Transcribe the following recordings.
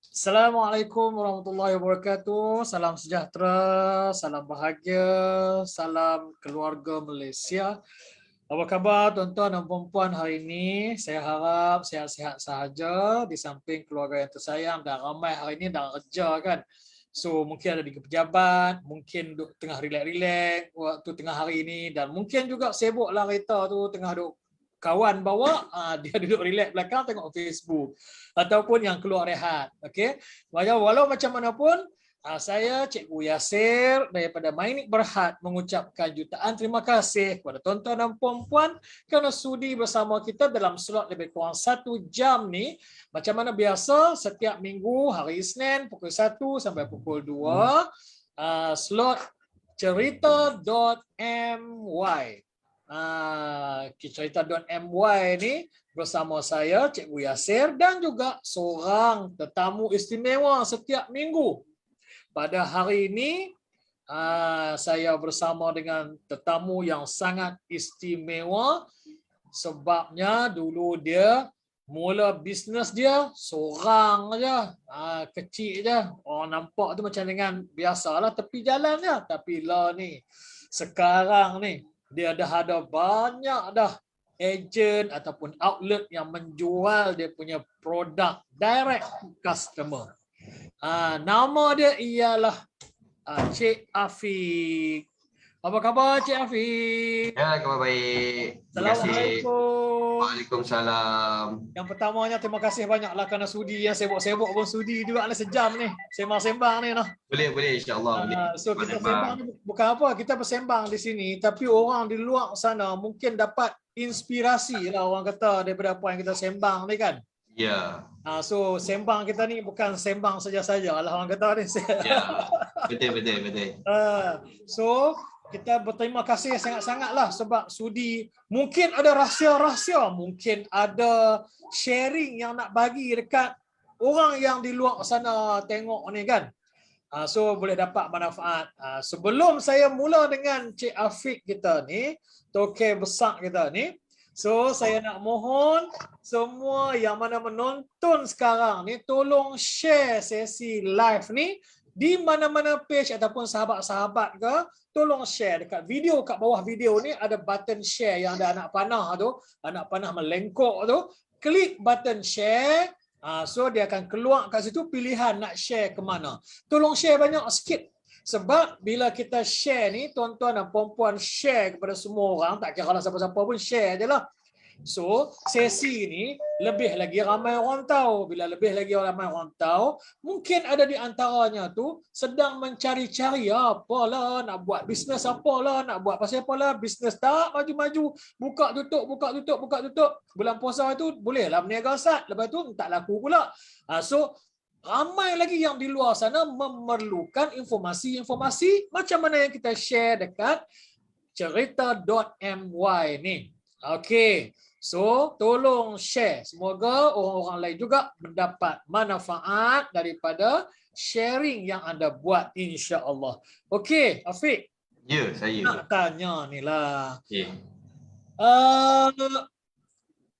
Assalamualaikum warahmatullahi wabarakatuh. Salam sejahtera, salam bahagia, salam keluarga Malaysia. Apa khabar tuan-tuan dan puan-puan hari ini? Saya harap sihat-sihat sahaja di samping keluarga yang tersayang dan ramai hari ini dah kerja kan. So mungkin ada di pejabat, mungkin tengah relax-relax waktu tengah hari ini dan mungkin juga sibuk lah kereta tu tengah duk kawan bawa dia duduk relax belakang tengok Facebook ataupun yang keluar rehat. Okey. Walau macam mana pun saya Cikgu Yasir daripada Mainik Berhad mengucapkan jutaan terima kasih kepada tuan-tuan dan puan-puan kerana sudi bersama kita dalam slot lebih kurang 1 jam ni. Macam mana biasa setiap minggu hari Isnin pukul 1 sampai pukul 2 slot cerita.my. Cerita.my ni bersama saya Cikgu Yasir dan juga seorang tetamu istimewa setiap minggu. Pada hari ini saya bersama dengan tetamu yang sangat istimewa sebabnya dulu dia mula bisnes dia seorang aja, kecil je. Orang nampak tu macam dengan biasalah tepi jalan je, tapi lah ni sekarang ni dia dah ada banyak dah ejen ataupun outlet yang menjual dia punya produk direct to customer. Nama dia ialah Cik Afiq. Apa khabar Cik Afiq? Ya, khabar baik. Terima kasih. Assalamualaikum. Waalaikumsalam. Yang pertamanya terima kasih banyaklah kerana sudi yang sibuk-sibuk pun sudi juga sejam ni. Sembang-sembang ni noh. Boleh insya-Allah boleh. So kita sembang ni bukan apa, kita bersembang di sini tapi orang di luar sana mungkin dapat inspirasi lah orang kata daripada apa yang kita sembang ni kan. Ya. So sembang kita ni bukan sembang saja-saja lah orang kata ni. Ya. Betul. So kita berterima kasih sangat-sangatlah sebab sudi. Mungkin ada rahsia-rahsia, mungkin ada sharing yang nak bagi dekat orang yang di luar sana tengok ni kan. So boleh dapat manfaat. Sebelum saya mula dengan Cik Afiq kita ni, tokey besar kita ni, so saya nak mohon semua yang mana menonton sekarang ni tolong share sesi live ni di mana-mana page ataupun sahabat-sahabat ke, tolong share dekat video, kat bawah video ni ada button share yang ada anak panah melengkok tu, klik button share. So dia akan keluar kat situ pilihan nak share ke mana. Tolong share banyak sikit. Sebab bila kita share ni, tuan-tuan dan puan-puan share kepada semua orang, tak kira lah siapa-siapa pun share je lah. So, sesi ni lebih lagi ramai orang tahu. Bila lebih lagi ramai orang tahu, mungkin ada di antaranya tu sedang mencari-cari apalah, nak buat bisnes apalah, nak buat pasal apalah, bisnes tak maju-maju, buka tutup. Bulan puasa tu bolehlah berniaga sat, lepas tu tak laku pula. So, ramai lagi yang di luar sana memerlukan informasi-informasi macam mana yang kita share dekat cerita.my ni. Okey. So, tolong share. Semoga orang-orang lain juga mendapat manfaat daripada sharing yang anda buat insya-Allah. Okey, Afiq. Ya, saya. Nak tanya ni lah. Okey.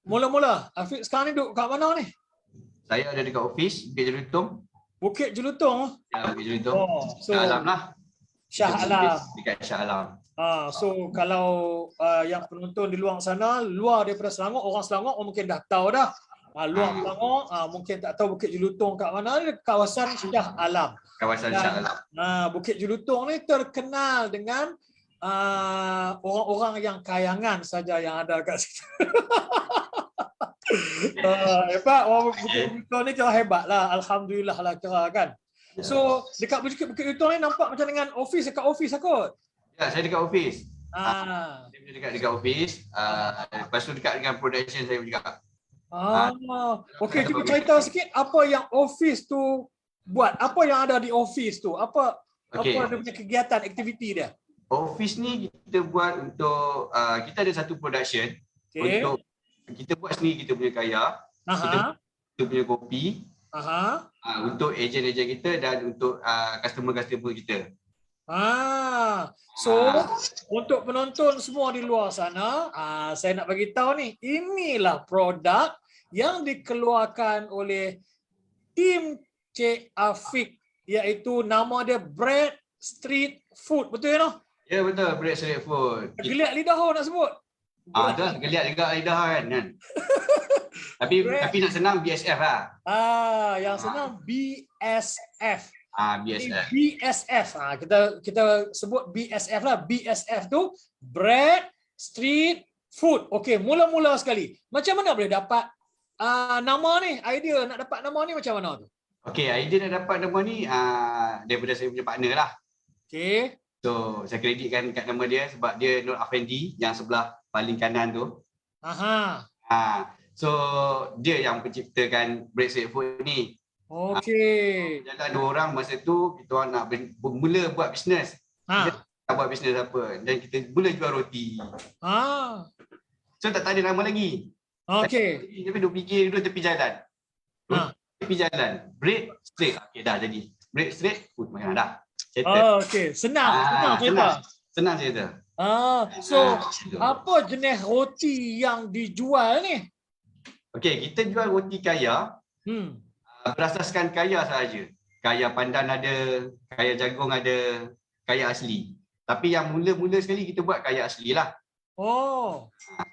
Mula-mula, Afiq sekarang ni duduk kat mana ni? Saya ada dekat office Bukit Jelutong. Bukit Jelutong? Ya, Bukit Jelutong. So, Shah Alam lah. Shah Alam. Dekat Shah Alam. So kalau yang penonton di luar sana, luar daripada Selangor, orang Selangor mungkin dah tahu dah. Luar Selangor mungkin tak tahu Bukit Jelutong kat mana, kawasan Shah Alam. Kawasan Shah Alam. Bukit Jelutong ni terkenal dengan orang-orang yang kayangan saja yang ada kat situ. Hebat, orang Bukit Jelutong ni kira hebat lah, alhamdulillah lah kira kan. So dekat Bukit Jelutong ni nampak macam dengan office, dekat office aku. Ya, saya dekat office. Saya dekat office. Lepas tu dekat dengan production saya juga. Okey, cuba cerita sikit apa yang office tu buat. Apa yang ada di office tu? Apa dia punya kegiatan, aktiviti dia? Office ni kita buat untuk kita ada satu production untuk kita buat sendiri kita punya karya. Kita punya kopi. Untuk ejen-ejen kita dan untuk customer-customer kita. So untuk penonton semua di luar sana, saya nak bagi tahu ni, inilah produk yang dikeluarkan oleh tim Cik Afiq, iaitu nama dia Bread Street Food. Betul ya? Ya betul, Bread Street Food. Geliat lidah nak sebut. Dah geliat juga lidah kan. Tapi nak senang BSF lah. Yang senang BSF. BSF. BSF. Kita sebut BSF lah. BSF tu Bread Street Food. Okey, mula-mula sekali. Macam mana boleh dapat nama ni? Idea nak dapat nama ni macam mana tu? Okey, idea nak dapat nama ni daripada saya punya partner lah. Okey. So, saya kreditkan kat nama dia sebab dia Nur Afendi yang sebelah paling kanan tu. So, dia yang penciptakan Bread Street Food ni. Okey. Jalan 2 orang masa tu, kita orang nak mula buat bisnes. Kita nak buat bisnes apa. Dan kita mula jual roti. So, tak ada nama lagi. Okey. Tapi duk fikir dulu tepi jalan. Tepi jalan. Bread Street. Okey, dah jadi. Bread Street Food. Macam dah. Okey. Senang cerita. Senang cerita. So, apa jenis roti yang dijual ni? Okey, kita jual roti kaya. Berasaskan kaya sahaja. Kaya pandan ada, kaya jagung ada, kaya asli. Tapi yang mula-mula sekali kita buat kaya asli lah.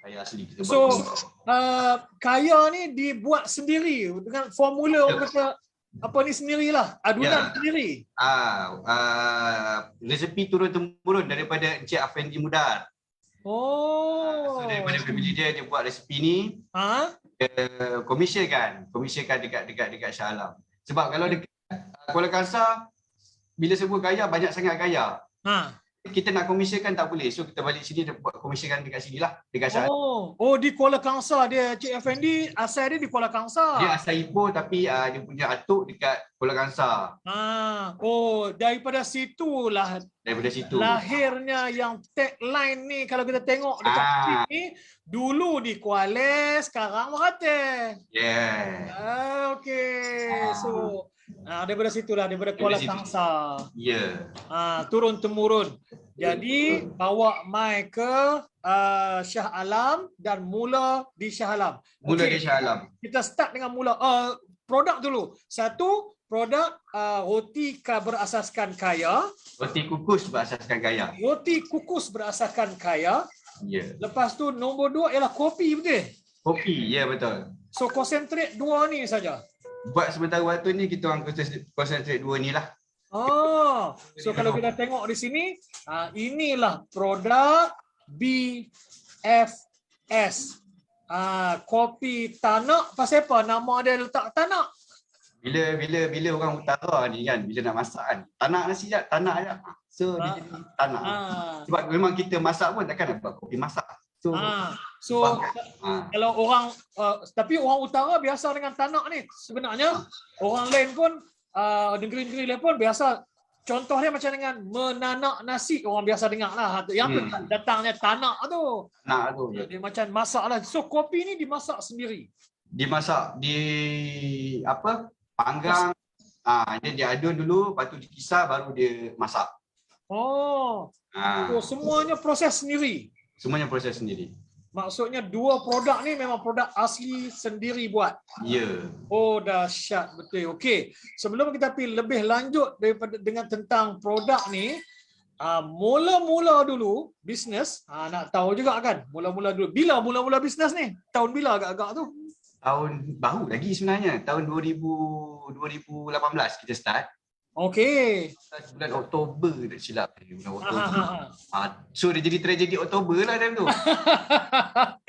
Kaya asli kita buat. So, kaya ni dibuat sendiri dengan formula kata apa ni sendirilah. Adunan sendiri. Resepi turun-temurun daripada Encik Afendi Mudar. So daripada family dia buat resepi ni. Komisionkan dekat Shah Alam. Sebab kalau dekat Kuala Kangsar bila sebut kaya banyak sangat kaya. Kita nak komisionkan tak boleh. So kita balik sini buat komisionkan dekat sinilah, dekat Shah Alam. Di Kuala Kangsar dia Cik Effendi, asal dia di Kuala Kangsar. Dia asal Ipoh tapi dia punya atuk dekat Kuala Kangsar. Daripada situ lahirnya yang tagline ni. Kalau kita tengok dekat ni, dulu di Kuala, sekarang Merata. Okey. So daripada situlah, daripada Kuala Kangsar. Turun temurun. Jadi bawa mai ke Shah Alam dan mula di Shah Alam. Di Shah Alam. Kita start dengan produk dulu. Satu, produk roti berasaskan kaya. Roti kukus berasaskan kaya. Lepas tu nombor 2 ialah kopi, betul? Kopi, ya betul. So konsentrate 2 ni saja. Buat sementara waktu ni kita orang konsentrate 2 ni lah. So kalau kita tengok di sini, inilah produk BFS. Kopi tanak. Pasal apa nama dia letak tanak? Bila orang utara ni kan, bila nak masak kan, tanak nasi je, tanak je. So dia jadi tanak. Sebab memang kita masak pun takkan nak buat kopi masak. Kalau orang tapi orang utara biasa dengan tanak ni. Sebenarnya orang lain pun negeri-negeri lain pun biasa. Contoh dia macam dengan menanak nasi, orang biasa dengar lah. Yang datangnya tanak tu. Dia macam masak lah. So kopi ni dimasak sendiri. Dimasak di panggang. Dia adun dulu, lepas tu dikisar baru dia masak. So semuanya proses sendiri. Maksudnya 2 produk ni memang produk asli sendiri buat. Dahsyat betul. Okey, sebelum kita pergi lebih lanjut dengan tentang produk ni, mula-mula dulu bisnes, nak tahu juga kan, mula-mula dulu. Bila mula-mula bisnes ni? Tahun bila agak-agak tu? Tahun baru lagi sebenarnya, tahun 2018 kita start. Okey. Bulan Oktober tak silap. So dia jadi tragedi Oktober lah time tu.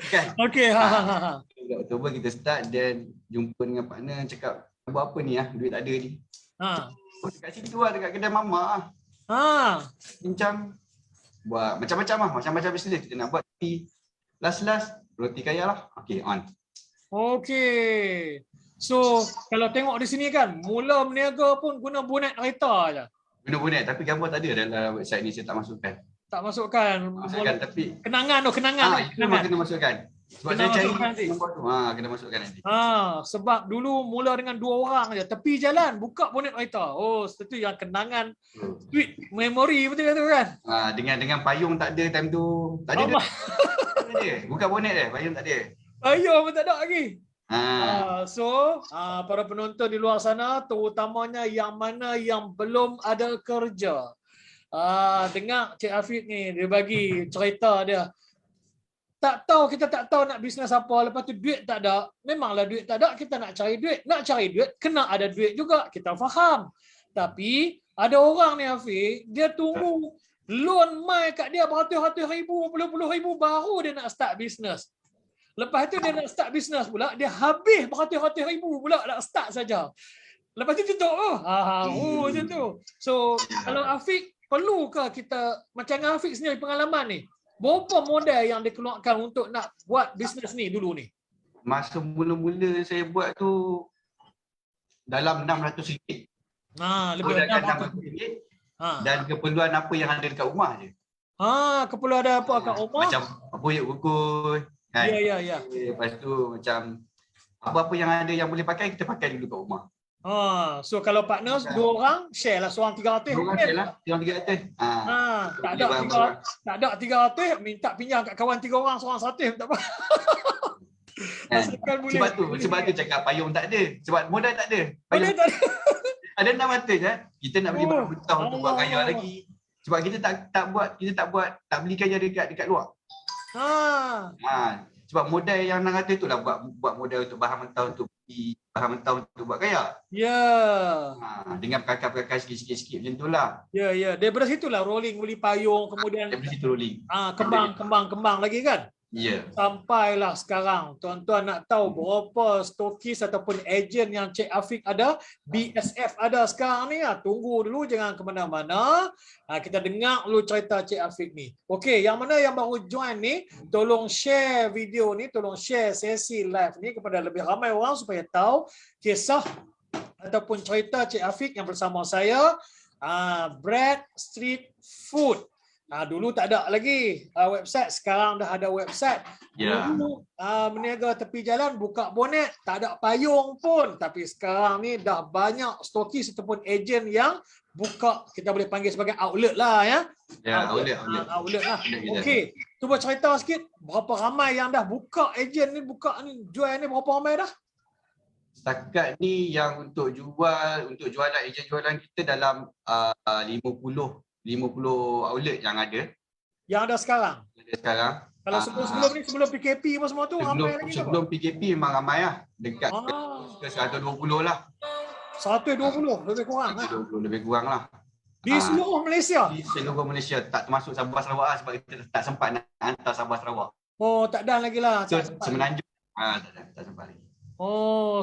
Kan? Okey. Bulan Oktober kita start dan jumpa dengan partner cakap, buat apa ni duit tak ada ni. Dekat situ lah, dekat kedai mamak bincang buat macam-macam macam-macam bisnes kita nak buat. Tapi last roti kaya lah. Okey, on. Okey. So, kalau tengok di sini kan, mula berniaga pun guna bonet kereta je. Guna bonet, tapi gambar tak ada dalam website ni, saya tak masukkan. Tak masukkan. Tapi kenangan. Memang kena masukkan. Sebab saya cari nombor tu. Kena masukkan nanti. Sebab dulu mula dengan 2 orang je. Tepi jalan, buka bonet kereta. Itu yang kenangan. Sweet memory betul tu kan? Dengan payung tak ada time tu. Tak ada. Buka bonet dia, payung tak ada. Payung pun tak ada lagi. So para penonton di luar sana, terutamanya yang mana yang belum ada kerja, dengar Cik Afiq ni, dia bagi cerita dia. Tak tahu, kita tak tahu nak bisnes apa, lepas tu duit tak ada. Memanglah duit tak ada, kita nak cari duit. Nak cari duit, kena ada duit juga, kita faham. Tapi ada orang ni Afiq, dia tunggu loan mai kat dia beratus-ratus ribu, puluh-puluh ribu, baru dia nak start bisnes. Lepas tu dia nak start bisnes pula, dia habis beratus-ratus ribu pula nak start saja. Lepas tu tutup. Macam tu. So kalau Afiq, perlu ke kita, macam Afiq sendiri pengalaman ni, berapa modal yang dikeluarkan untuk nak buat bisnes ni dulu ni? Masa mula-mula saya buat tu dalam RM600. Lebih dari RM600. Dan keperluan apa yang ada dekat rumah je. Keperluan ada apa kat rumah? Macam buyuk kukus. Kan? Ya. Lepas tu macam apa-apa yang ada yang boleh pakai, kita pakai dulu kat rumah. So kalau partner dua orang, share lah seorang 300. Dua orang share lah, seorang 300. Tak ada 300, minta pinjam kat kawan 3 orang, seorang 100, tak apa. Sebab tu cakap payung tak ada. Sebab modal tak ada. Modal tak ada. Ada RM600 je. Kita nak beli barang mentah untuk buat kaya lagi. Sebab kita tak belikan yang dekat luar. Sebab modal yang RM600 tu lah buat modal untuk bahan mentah, untuk beli bahan mentah untuk buat kaya. Dengan perkakar-perkakar sikit-sikit macam tu lah. Ya. Daripada situlah rolling, beli payung, kemudian daripada situ rolling. Kembang lagi kan? Ya. Sampailah sekarang, tuan-tuan nak tahu berapa stokis ataupun ejen yang Cik Afiq ada, BSF ada sekarang ni. Tunggu dulu, jangan ke mana-mana. Kita dengar dulu cerita Cik Afiq ni. Okey, yang mana yang baru join ni, tolong share video ni, tolong share sesi live ni kepada lebih ramai orang supaya tahu kisah ataupun cerita Cik Afiq yang bersama saya, Bread Street Food. Dulu tak ada lagi website, sekarang dah ada website. Dulu meniaga tepi jalan, buka bonet, tak ada payung pun. Tapi sekarang ni dah banyak stokis ataupun ejen yang buka, kita boleh panggil sebagai outlet lah ya. Outlet lah. Okey, cuba cerita sikit, berapa ramai yang dah buka ejen ni, jual ni, berapa ramai dah? Setakat ni yang untuk jualan ejen jualan kita dalam 50 outlet yang ada. Yang ada sekarang? Kalau sebelum ni, sebelum PKP semua tu, ramai lagi ke? Sebelum PKP memang ramai lah. Dekat 120 lah. 120 lebih kurang. 120 lebih kurang lah. Di seluruh Malaysia? Di seluruh Malaysia. Tak termasuk Sabah Sarawak lah, sebab kita tak sempat nak hantar Sabah Sarawak. Tak ada lagi lah. So, Semenanjung. Tak sempat lagi.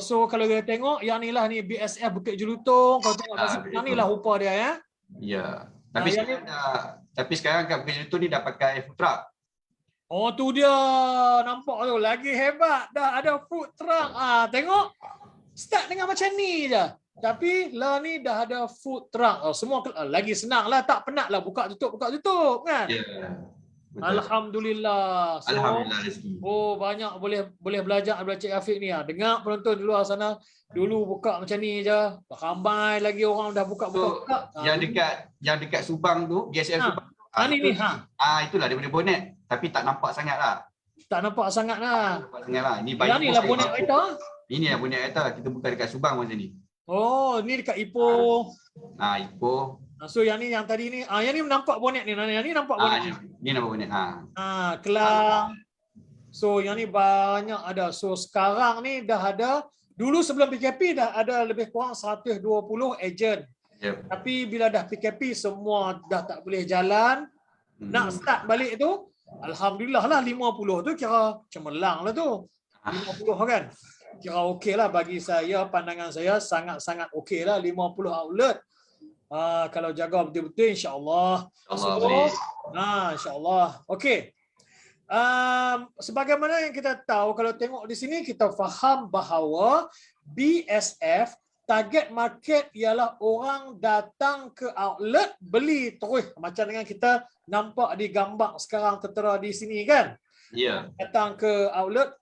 So kalau kita tengok, yang ni lah ni BSF Bukit Jelutong. Kalau tengok yang ni lah rupa dia ya. Ya. Tapi sekarang kat Bukit Jelutong ni dah pakai food truck. Tu dia, nampak tu lagi hebat, dah ada food truck. Tengok, start dengan macam ni je. Tapi lah ni dah ada food truck. Semua lagi senang lah, tak penat lah buka tutup kan. Alhamdulillah. Alhamdulillah rezeki. Banyak boleh belajar daripada Cik Afiq ni. Dengar penonton di luar sana, dulu buka macam ni je. Ramai lagi orang dah buka. Yang dekat Subang tu, BSF Subang. Itulah daripada bonet, tapi tak nampak sangat lah. Ini lah bonet kereta. Ini lah bonet kereta. Kita buka dekat Subang macam ni. Ni dekat Ipoh. Ipoh. So yang ni, yang tadi ni, yang ni nampak bonet ni. Yang ni nampak bonet ni. Ni nampak bonet. Kelang. So yang ni banyak ada. So sekarang ni dah ada. Dulu sebelum PKP dah ada lebih kurang 120 ejen. Tapi bila dah PKP semua dah tak boleh jalan. Nak start balik tu, alhamdulillah lah 50 tu kira cemerlang lah tu. 50 kan. Kira okey lah bagi saya, pandangan saya sangat-sangat okey lah 50 outlet. Kalau jaga betul-betul insya-Allah. Insya-Allah. Okey. Sebagaimana yang kita tahu, kalau tengok di sini kita faham bahawa BSF target market ialah orang datang ke outlet beli terus, macam dengan kita nampak di gambar sekarang tertera di sini kan. Datang ke outlet,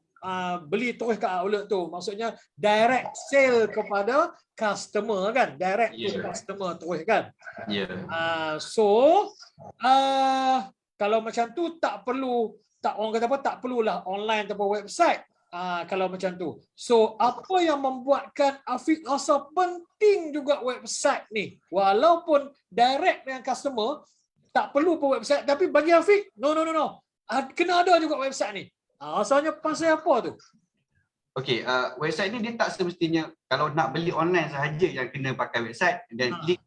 beli terus ke outlet tu, maksudnya direct sale kepada customer kan, direct to customer terus kan. Kalau macam tu tak perlu, orang kata apa, tak perlulah online ataupun website. kalau macam tu. So, apa yang membuatkan Afiq rasa penting juga website ni? Walaupun direct dengan customer, tak perlu pun website. Tapi bagi Afiq, no. Kena ada juga website ni. Asalnya pasal apa tu? Okey, website ni dia tak semestinya kalau nak beli online sahaja yang kena pakai website dan klik.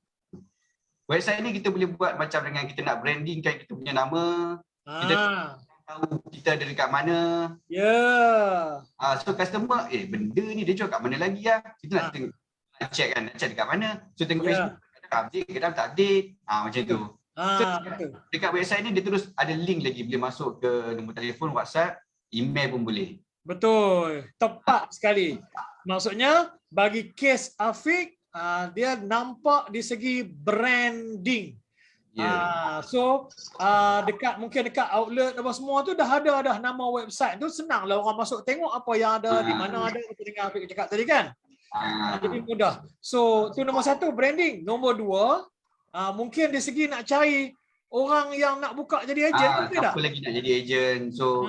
Website ni kita boleh buat macam dengan kita nak brandingkan kita punya nama, kita tahu kita ada dekat mana. So customer, benda ni dia jual kat mana lagi lah. Kita nak tengok, nak check dekat mana. So tengok Facebook, kadang update, kadang tak update. Macam tu. So, dekat website ni dia terus ada link lagi, boleh masuk ke nombor telefon, WhatsApp, email pun boleh. Betul, tepat sekali. Maksudnya bagi kes Afiq, dia nampak di segi branding. So mungkin dekat outlet apa semua tu dah ada nama website tu, senanglah orang masuk tengok apa yang ada, di mana ada, seperti dengan Afiq cakap tadi kan. Jadi mudah. So tu nombor satu, branding. Nombor dua, mungkin di segi nak cari orang yang nak buka jadi ejen, betul tak? Siapa lagi nak jadi ejen. So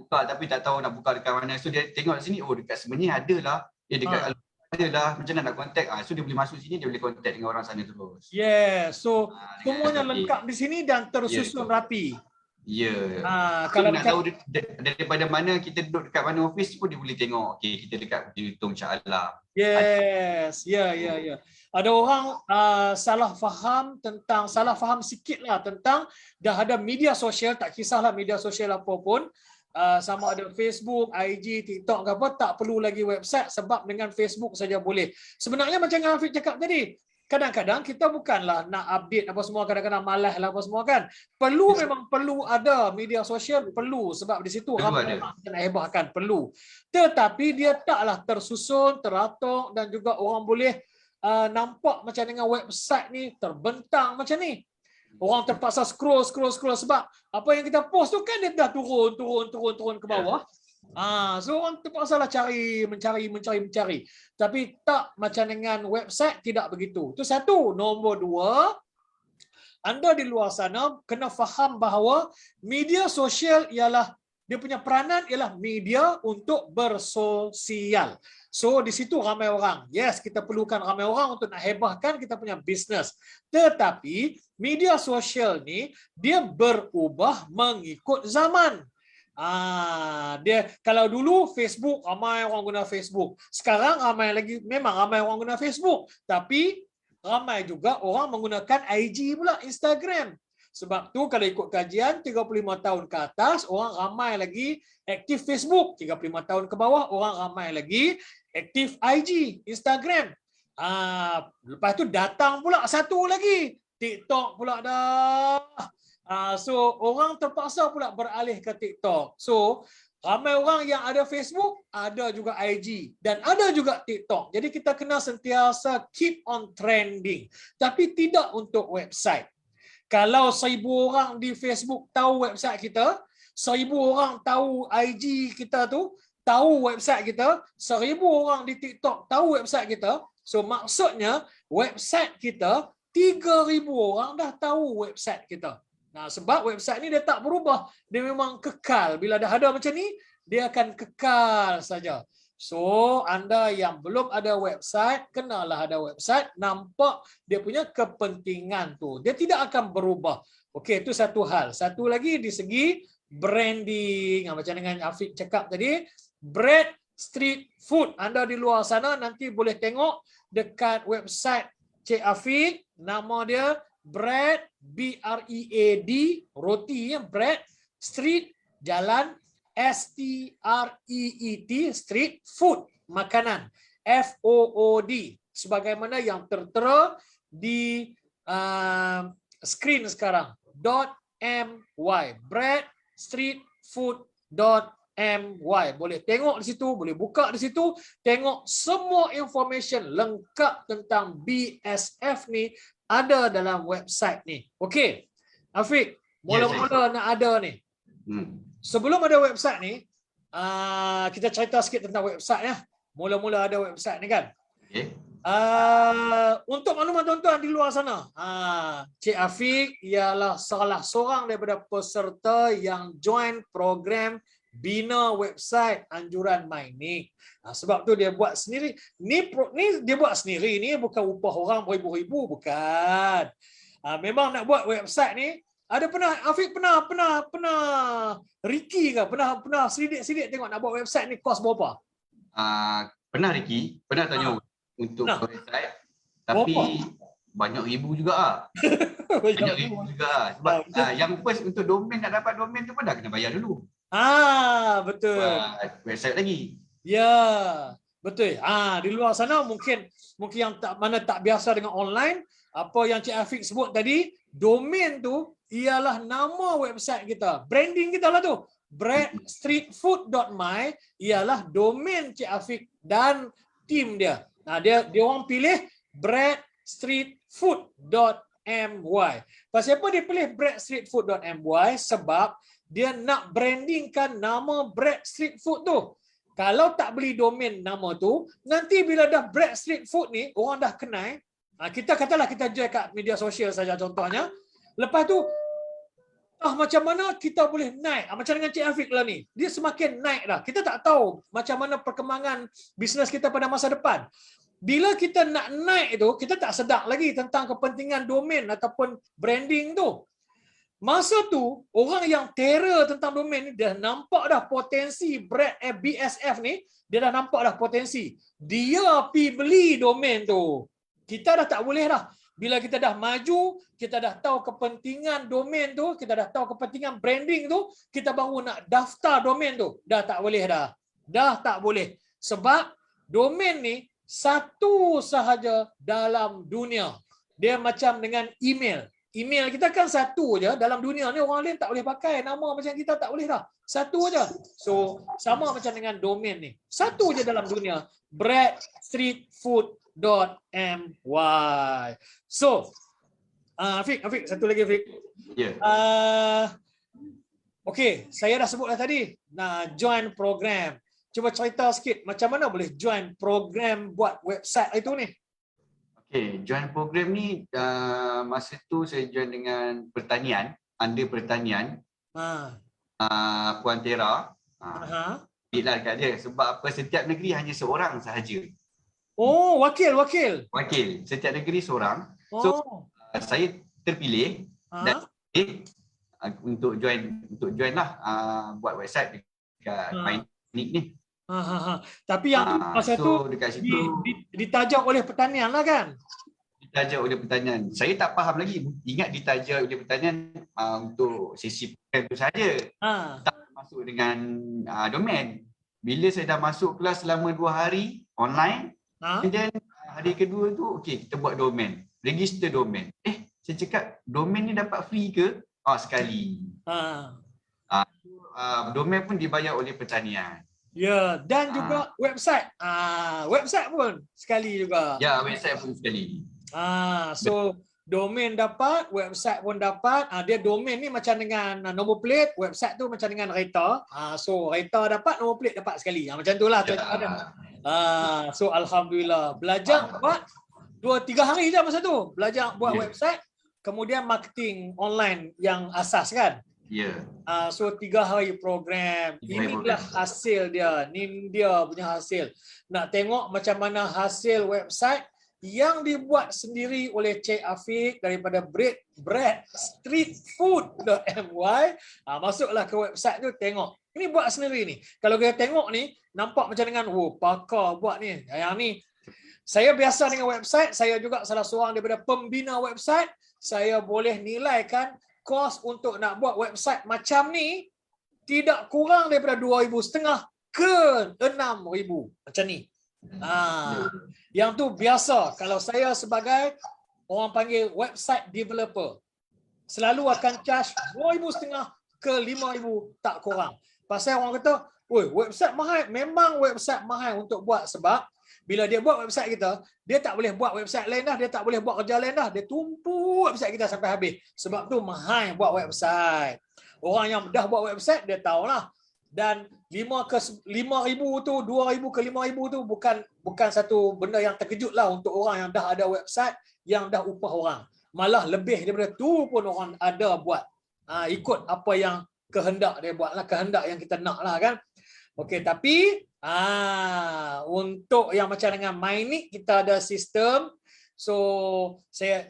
buka tapi tak tahu nak buka dekat mana. So dia tengok sini, dekat sebenarnya ada lah. Dekat ada lah, macam mana nak contact. So dia boleh masuk sini, dia boleh contact dengan orang sana terus. So semuanya lengkap di sini dan tersusun rapi. Kalau nak tahu daripada mana kita duduk, dekat mana office pun dia boleh tengok. Kita dekat Belitung, insya-Allah. Ada orang salah faham sikit lah tentang dah ada media sosial, tak kisahlah media sosial apa pun. Sama ada Facebook, IG, TikTok ke apa, tak perlu lagi website sebab dengan Facebook saja boleh. Sebenarnya macam yang Afiq cakap tadi, kadang-kadang kita bukanlah nak update apa semua, kadang-kadang malas lah apa semua kan. Memang perlu ada media sosial, perlu, sebab di situ ramai orang nak hebahkan, perlu. Tetapi dia taklah tersusun, teratur dan juga orang boleh nampak macam dengan website ni terbentang macam ni. Orang terpaksa scroll sebab apa yang kita post tu kan dia dah turun ke bawah. So orang terpaksa lah mencari. Tapi tak macam dengan website, tidak begitu. Itu satu. Nombor dua, anda di luar sana kena faham bahawa media sosial ialah, dia punya peranan ialah media untuk bersosial. So di situ ramai orang. Yes, kita perlukan ramai orang untuk nak hebahkan kita punya bisnes. Tetapi media sosial ni dia berubah mengikut zaman. Dia kalau dulu Facebook, ramai orang guna Facebook. Sekarang memang ramai orang guna Facebook, tapi ramai juga orang menggunakan IG pula, Instagram. Sebab tu kalau ikut kajian 35 tahun ke atas orang ramai lagi aktif Facebook, 35 tahun ke bawah orang ramai lagi aktif IG, Instagram. Lepas tu datang pula satu lagi, TikTok pula dah. So orang terpaksa pula beralih ke TikTok. So ramai orang yang ada Facebook, ada juga IG dan ada juga TikTok. Jadi kita kena sentiasa keep on trending. Tapi tidak untuk website. Kalau 1,000 orang di Facebook tahu website kita, 1,000 orang tahu IG kita tu, tahu website kita, 1,000 orang di TikTok tahu website kita. So maksudnya website kita 3,000 orang dah tahu website kita. Sebab website ni dia tak berubah. Dia memang kekal. Bila dah ada macam ni, dia akan kekal saja. So, anda yang belum ada website, kenalah ada website, nampak dia punya kepentingan tu. Dia tidak akan berubah. Okey, itu satu hal. Satu lagi di segi branding. Macam dengan Afiq cakap tadi, bread street food. Anda di luar sana nanti boleh tengok dekat website Cik Afiq, nama dia bread, B-R-E-A-D, roti, bread, street, jalan, S-T-R-E-E-T, street, food, makanan, F-O-O-D, sebagaimana yang tertera di screen sekarang, .my, bread, street, food, .my. Boleh tengok di situ, boleh buka di situ, tengok semua information lengkap tentang BSF ni ada dalam website ni. Okey, Afiq, mula-mula nak ada ni. Sebelum ada website ni, kita cerita sikit tentang website ya. Mula-mula ada website ni kan. Untuk makluman tuan-tuan di luar sana, Cik Afiq ialah salah seorang daripada peserta yang join program bina website anjuran MyNick. Sebab tu dia buat sendiri. Ni dia buat sendiri, ni bukan upah orang beribu-ribu, bukan. Memang nak buat website ni, ada pernah Afiq pernah Ricky ke pernah selidik tengok nak buat website ni kos berapa? Pernah Ricky, pernah tanya untuk website, tapi banyak ribu juga banyak ribu juga sebab yang first untuk domain, nak dapat domain tu pun dah kena bayar dulu. Betul. Website lagi. Ya, betul. Di luar sana mungkin yang tak biasa dengan online, apa yang Cik Afiq sebut tadi, domain tu ialah nama website kita. Branding kita lah tu. Streetfood.my ialah domain Cik Afiq dan tim dia. Dia orang pilih breadstreetfood.my. Pasal apa dia pilih breadstreetfood.my? Sebab dia nak brandingkan nama Bread Street Food tu. Kalau tak beli domain nama tu, nanti bila dah Bread Street Food ni, orang dah kenal. Kita katalah kita jual kat media sosial saja contohnya. Lepas tu, macam mana kita boleh naik? Macam dengan Cik Afiq lah ni. Dia semakin naik dah. Kita tak tahu macam mana perkembangan bisnes kita pada masa depan. Bila kita nak naik tu, kita tak sedar lagi tentang kepentingan domain ataupun branding tu. Masa tu, orang yang terror tentang domain ni, dah nampak dah potensi BSF ni, dia dah nampak dah potensi. Dia pergi beli domain tu. Kita dah tak boleh dah. Bila kita dah maju, kita dah tahu kepentingan domain tu, kita dah tahu kepentingan branding tu, kita baru nak daftar domain tu. Dah tak boleh dah. Dah tak boleh. Sebab domain ni satu sahaja dalam dunia. Dia macam dengan email. Email kita kan satu je dalam dunia ni, orang lain tak boleh pakai nama macam kita, tak boleh dah. Satu aja. So sama macam dengan domain ni. Satu je dalam dunia. breadstreetfood.my. So Afiq, satu lagi Afiq. Ya. Okey, saya dah sebutlah tadi nak join program. Cuba cerita sikit macam mana boleh join program buat website itu ni. Okay, join program ni masa tu saya join dengan pertanian, under pertanian. Puan Tera. Bila kat dia sebab apa, setiap negeri hanya seorang sahaja. Oh, wakil. Wakil, setiap negeri seorang. So saya terpilih dan untuk join lah buat website dekat MyNick ni. Tapi yang masa tu dekat situ ditajuk oleh pertanian lah kan? Ditajuk oleh pertanian. Saya tak faham lagi. Ingat ditajuk oleh pertanian untuk sesi program tu saja. Tak masuk dengan domain. Bila saya dah masuk kelas selama 2 hari online, dan hari kedua tu kita buat domain. Register domain. Saya cakap domain ni dapat free ke? Sekali. Domain pun dibayar oleh pertanian. Ya, dan juga website. Website pun sekali juga. Ya, website pun sekali. So domain dapat, website pun dapat. Dia domain ni macam dengan nombor plate, website tu macam dengan kereta. So kereta dapat, nombor plate dapat sekali. Macam itulah. So alhamdulillah, belajar buat 2-3 hari je masa tu. Belajar buat website, kemudian marketing online yang asas kan. Ya. So 3 hari program. Inilah hasil dia. Ni dia punya hasil. Nak tengok macam mana hasil website yang dibuat sendiri oleh Cik Afiq daripada breadstreetfood.my. Masuklah ke website tu, tengok. Ini buat sendiri ni. Kalau kita tengok ni, nampak macam dengan pakar buat ni. Yang ni saya biasa dengan website, saya juga salah seorang daripada pembina website. Saya boleh nilaikan kos untuk nak buat website macam ni tidak kurang daripada 2,500 ke 6,000 macam ni. Yang tu biasa. Kalau saya sebagai orang panggil website developer, selalu akan charge 2,500 ke 5,000 tak kurang. Pasal orang kata, website mahal. Memang website mahal untuk buat sebab bila dia buat website kita, dia tak boleh buat website lain dah, dia tak boleh buat kerja lain dah, dia tumpu website kita sampai habis. Sebab tu mahal buat website. Orang yang dah buat website dia tahulah. Dan 5 ke 5,000 tu, 2,000 ke 5,000 tu bukan satu benda yang terkejut lah untuk orang yang dah ada website, yang dah upah orang. Malah lebih daripada tu pun orang ada buat. Ikut apa yang kehendak dia buatlah, kehendak yang kita nak lah kan. Okey, tapi untuk yang macam dengan Mynik kita ada sistem. So saya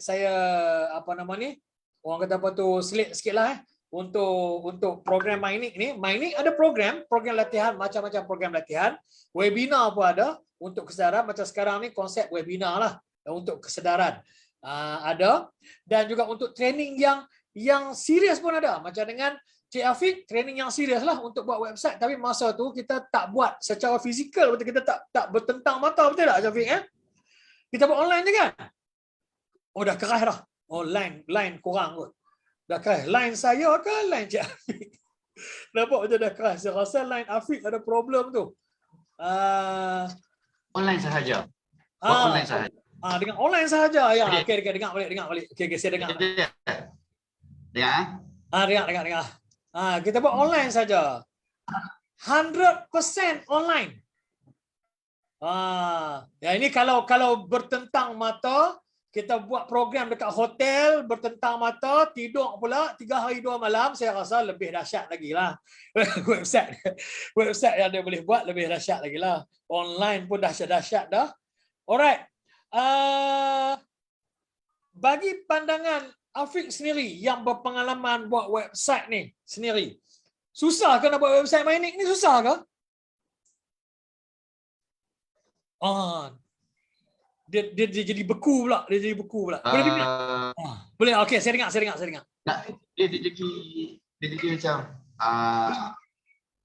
apa nama ni? Orang kata apa tu, selit sikitlah untuk program Mynik ni. Mynik ada program latihan, macam-macam program latihan. Webinar pun ada untuk kesedaran, macam sekarang ni konsep webinar lah untuk kesedaran. Ada, dan juga untuk training yang serius pun ada, macam dengan Cik Afiq, training yang serius lah untuk buat website, tapi masa tu kita tak buat secara fizikal, betul, kita tak bertentang mata, betul tak Cik Afiq? Kita buat online je kan? Oh dah keras dah. Oh line kurang kot. Dah keras. Line saya ke line Cik Afiq? Nampak macam dah keras. Saya rasa line Afiq ada problem tu. Online sahaja. Online sahaja. Dengan online sahaja ya. Okay. Okey, dengar balik. Okey, saya dengar. Dengar. Dengar. Kita buat online saja. 100% online. Ya ini kalau bertentang mata, kita buat program dekat hotel, bertentang mata, tidur pula 3 hari 2 malam, saya rasa lebih dahsyat lagi lah. website yang dia boleh buat lebih dahsyat lagi lah. Online pun dahsyat dah. Alright. Bagi pandangan Afiq sendiri yang berpengalaman buat website ni sendiri, susah ke nak buat website Mynik ni, susah ke? Dia jadi beku pula, Boleh dengar? Boleh. Okey, saya dengar. Nak dia jadi macam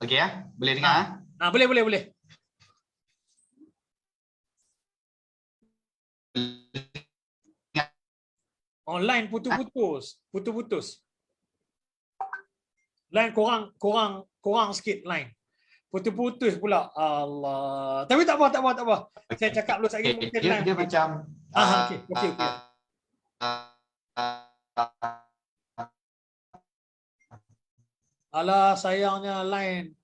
okey boleh dengar Boleh. Online putus. Line kurang sikit line. Putus pula. Allah. Tapi tak apa. Saya cakap dulu lagi mungkin dia macam okey. Alah, sayangnya line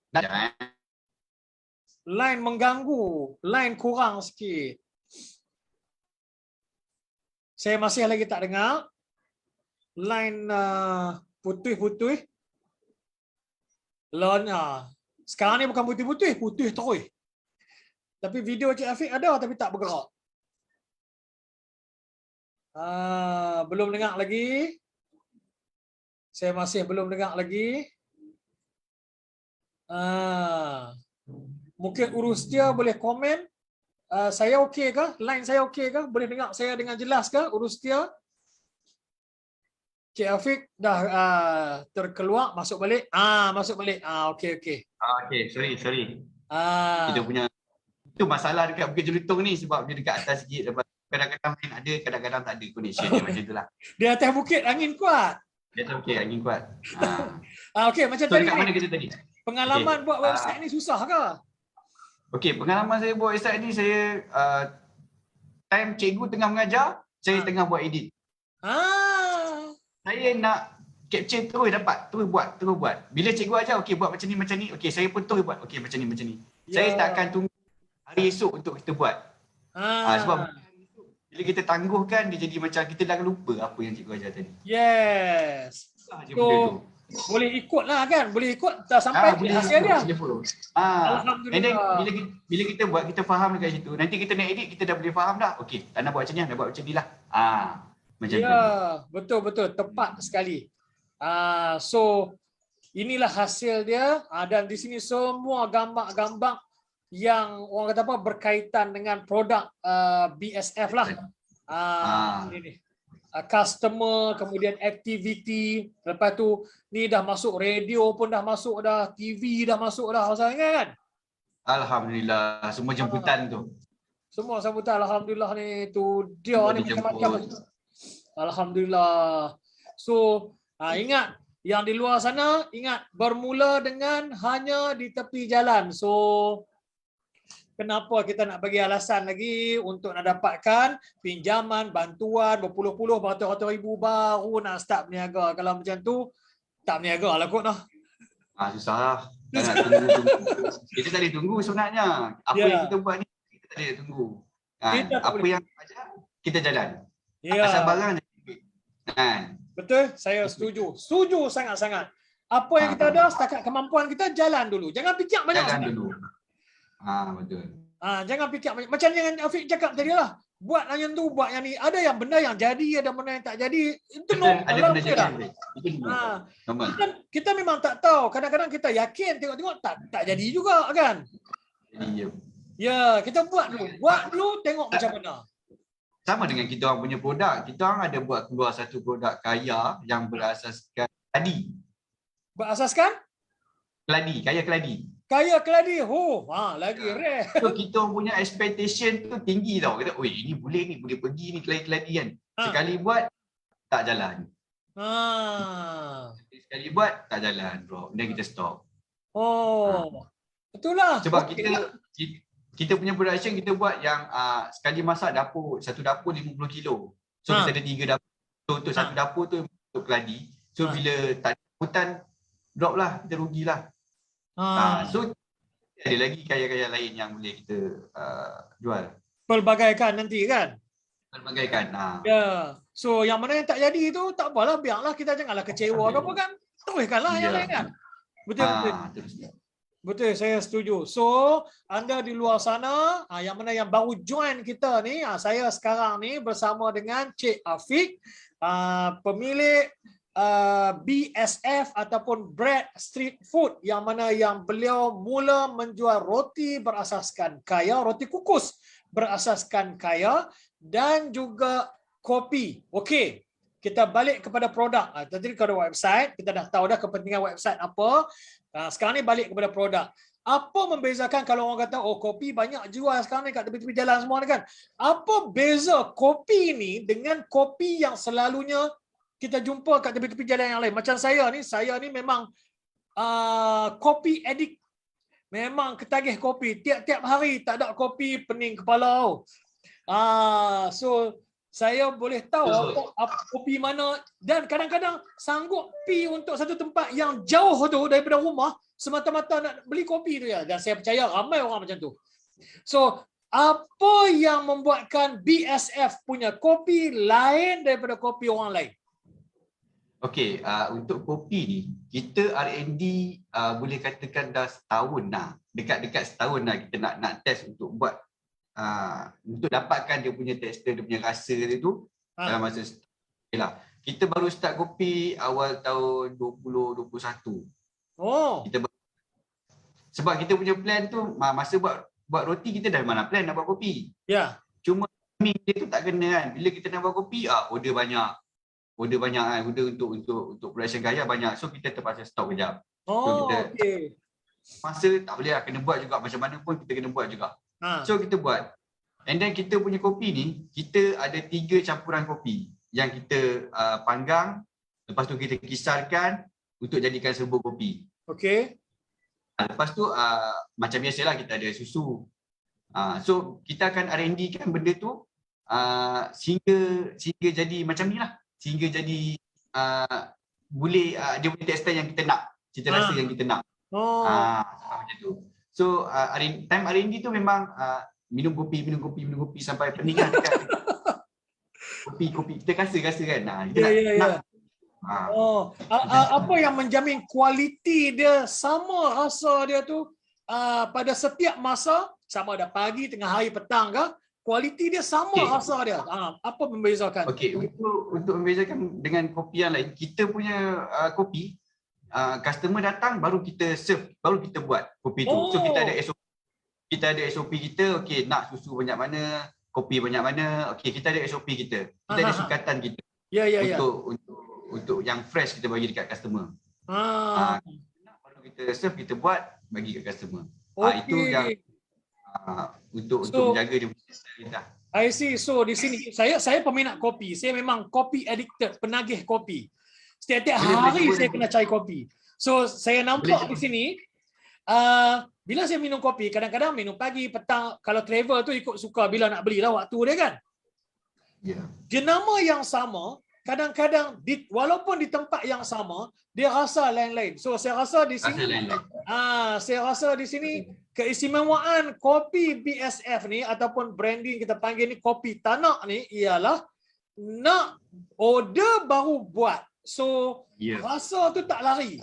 mengganggu, line kurang sikit. Saya masih lagi tak dengar. Line putih. Sekarang ni bukan putih terus. Tapi video Cik Afiq ada tapi tak bergerak. Belum dengar lagi. Saya masih belum dengar lagi. Mungkin urus dia boleh komen. Saya okey ke? Line saya okey ke? Boleh dengar saya dengan jelas ke? Urus dia. Cik Afiq dah terkeluar, masuk balik. Okey. okey, sorry. Kita punya itu masalah dekat Bukit Jelutong ni sebab dia dekat atas sikit, lepas kadang-kadang main ada, kadang-kadang tak ada connection dia macam itulah. Di atas bukit angin kuat. Dia tu okey, angin kuat. Okey, macam So tadi dekat mana ni. kita tadi? Pengalaman buat website ni susah ke? Okey, pengalaman saya buat website ni, saya time cikgu tengah mengajar, saya tengah buat edit. Saya nak capture terus buat. Bila cikgu ajar, okey buat macam ni. Okey, saya pun terus buat. Okey, macam ni. Saya tak akan tunggu hari esok untuk kita buat. Sebab bila kita tangguhkan, dia jadi macam kita dah lupa apa yang cikgu ajar tadi. Yes. So, boleh ikut lah kan? Boleh ikut tak sampai hasil dia. Alhamdulillah. Bila kita buat, kita faham dekat situ. Nanti kita nak edit, kita dah boleh faham dah. Okey, tak nak buat macam ni, nak buat macam ni lah. Macam tu. Betul. Tepat sekali. So, inilah hasil dia. Dan di sini semua gambar-gambar yang orang kata apa berkaitan dengan produk BSF lah. Ini customer, kemudian activity, lepas tu ni dah masuk radio pun dah masuk dah, TV dah masuk dah, kan? Alhamdulillah, semua jemputan tu. Semua sambutan, alhamdulillah ni tu dia ni macam-macam. Alhamdulillah. So, ingat yang di luar sana, ingat bermula dengan hanya di tepi jalan. So, kenapa kita nak bagi alasan lagi untuk nak dapatkan pinjaman, bantuan berpuluh-puluh, beratus-ratus ribu baru nak start berniaga. Kalau macam tu, tak berniaga lah kot lah. Susah lah. Tunggu. Kita tak boleh tunggu sebenarnya. Apa yang kita buat ni, kita tak boleh tunggu. Apa yang ajar, kita jalan. Asal barang je. Betul, saya setuju. Setuju sangat-sangat. Apa yang kita ada setakat kemampuan kita, jalan dulu. Jangan fikir banyak. Jalan dulu. Betul. Jangan fikir banyak. Macam yang Afiq cakap tadi lah. Buat yang tu, buat yang ni. Ada yang benda yang jadi, ada benda yang tak jadi. Itu normal. Ada benda jadi. Kita memang tak tahu. Kadang-kadang kita yakin, tengok-tengok tak jadi juga kan. Ya, kita buat dulu. Buat dulu, tengok macam mana. Sama dengan kita orang punya produk. Kita orang ada buat keluar satu produk kaya yang berasaskan keladi. Berasaskan? Keladi, kaya keladi. Kaya keladi. Lagi rare. So kita orang punya expectation tu tinggi tau. Kita, ini boleh pergi ni keladi kan. Sekali buat, tak jalan. Sekali buat, tak jalan bro. Dan kita stop. Itulah. Sebab kita punya production kita buat yang sekali masak satu dapur 50 kilo. So kita ada 3 dapur. So untuk satu dapur tu untuk keladi. So bila tak ada hutan, drop lah, kita rugilah. So ada lagi kaya-kaya lain yang boleh kita jual. Pelbagaikan nanti kan? Pelbagaikan. Ya. So yang mana yang tak jadi tu tak apalah, biarlah, kita janganlah kecewa ke apa kan. Teruskanlah yang lain kan. Betul. Betul, saya setuju. So, anda di luar sana, yang mana yang baru join kita ni, saya sekarang ni bersama dengan Cik Afiq, pemilik BSF ataupun Bread Street Food, yang mana yang beliau mula menjual roti berasaskan kaya, roti kukus berasaskan kaya dan juga kopi. Okey, kita balik kepada produk. Tadi kepada website, kita dah tahu dah kepentingan website apa. Sekarang ni balik kepada produk. Apa membezakan kalau orang kata, kopi banyak jual sekarang ni kat tepi-tepi jalan semua ni kan. Apa beza kopi ni dengan kopi yang selalunya kita jumpa kat tepi-tepi jalan yang lain? Macam saya ni memang kopi addict. Memang ketagih kopi. Tiap-tiap hari tak ada kopi, pening kepala. So saya boleh tahu apa kopi mana, dan kadang-kadang sanggup pi untuk satu tempat yang jauh tu daripada rumah semata-mata nak beli kopi tu ya. Dan saya percaya ramai orang macam tu. So, apa yang membuatkan BSF punya kopi lain daripada kopi orang lain? Okey, untuk kopi ni, kita R&D boleh katakan dah setahun dah. Dekat-dekat setahun dah kita nak test untuk buat untuk dapatkan dia punya tekstur, dia punya rasa dia tu dalam masa lah. Kita baru start kopi awal tahun 2021. Sebab kita punya plan tu masa buat roti kita dah mana plan nak buat kopi. Cuma dia tu tak kena kan. Bila kita nak buat kopi, order banyak kan. Order untuk production kaya banyak. So kita terpaksa stop kejap. Masa tak boleh lah, kena buat juga, macam mana pun kita kena buat juga. So kita buat. And then kita punya kopi ni, kita ada 3 campuran kopi yang kita panggang, lepas tu kita kisarkan untuk jadikan serbuk kopi. Lepas tu macam biasalah kita ada susu. So kita akan R&D kan benda tu sehingga jadi macam ni lah. Sehingga jadi boleh dia punya tekstur yang kita nak, cita rasa yang kita nak. Macam tu. So time R&D tu memang minum kopi sampai pening kan dekat kopi kita rasa kan. Kita nak. Apa yang menjamin kualiti dia sama rasa dia tu pada setiap masa, sama ada pagi, tengah hari, petang ke, kualiti dia sama rasa dia. Apa membezakan? Untuk membezakan dengan kopi yang lain, kita punya kopi customer datang baru kita serve, baru kita buat kopi tu. So kita ada SOP. Kita ada SOP kita, nak susu banyak mana, kopi banyak mana. Kita ada SOP kita. Kita ada sukatan kita. Untuk yang fresh kita bagi dekat customer. Baru kita serve, kita buat, bagi kat customer. Itu yang untuk menjaga dia punya style dah. I see. So di sini saya peminat kopi. Saya memang kopi addicted, penagih kopi. Setiap hari saya kena cari kopi. So saya nampak di sini bila saya minum kopi, kadang-kadang minum pagi, petang. Kalau travel tu ikut suka bila nak beli lah waktu dia kan. Jenama yang sama, kadang-kadang walaupun di tempat yang sama, dia rasa lain-lain. So saya rasa di sini keistimewaan kopi BSF ni ataupun branding kita panggil ni kopi tanak ni ialah nak order baru buat. So rasa tu tak lari.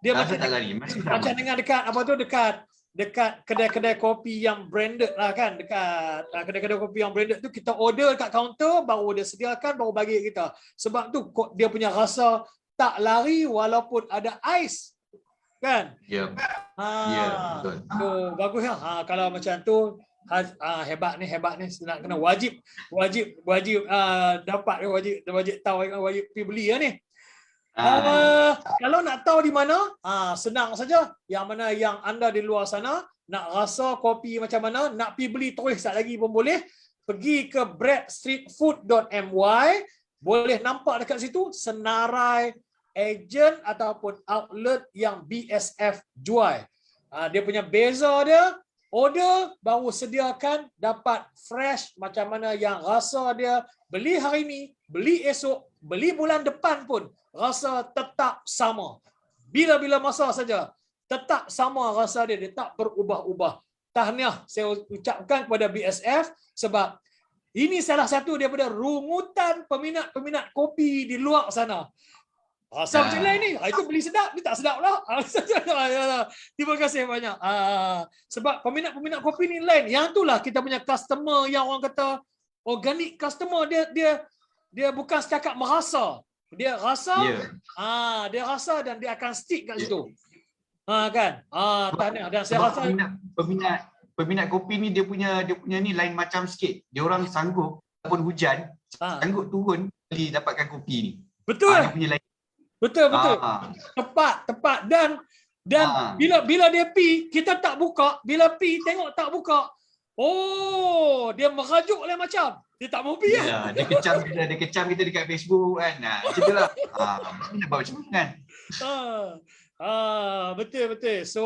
Dia Rasa macam tak lari. Masih sama. macam dengan dekat apa tu, dekat kedai-kedai kopi yang branded lah kan, dekat kedai-kedai kopi yang branded tu kita order kat kaunter, baru dia sediakan, baru bagi kita. Sebab tu dia punya rasa tak lari walaupun ada ais kan. Ya. Betul. Tu bagus lah. Kalau macam tu hebat ni nak kena wajib dapat, wajib tahu, wajib pergi beli lah ni. Kalau nak tahu di mana, senang saja. Yang mana yang anda di luar sana nak rasa kopi macam mana, nak pergi beli terus sekejap lagi pun boleh. Pergi ke breadstreetfood.my, boleh nampak dekat situ senarai ejen ataupun outlet yang BSF jual. Dia punya beza dia, order baru sediakan, dapat fresh macam mana yang rasa dia. Beli hari ni, beli esok, beli bulan depan pun rasa tetap sama. Bila-bila masa saja tetap sama rasa dia tak berubah-ubah. Tahniah saya ucapkan kepada BSF sebab ini salah satu daripada rungutan peminat-peminat kopi di luar sana. Rasa macam lain ni, itu beli sedap, ni tak sedap lah. Terima kasih banyak. Sebab peminat-peminat kopi ni lain. Yang itulah kita punya customer yang orang kata organic customer, dia bukan setakat merasa. Dia rasa, dia rasa dan dia akan stick kat situ. Kan? Tahniah. Dan saya rasa peminat kopi ni dia punya ni lain macam sikit. Dia orang sanggup walaupun hujan, sanggup turun beli dapatkan kopi ni. Betul. Dia punya lain. Betul. Tepat dan bila dia pi, kita tak buka, bila pi tengok tak buka. Oh, dia merajuk lain macam. Dia tak mau pi lah. Dia kecam kita dekat Facebook kan. Macam itulah. Mana buat macam mana kan? Betul. So,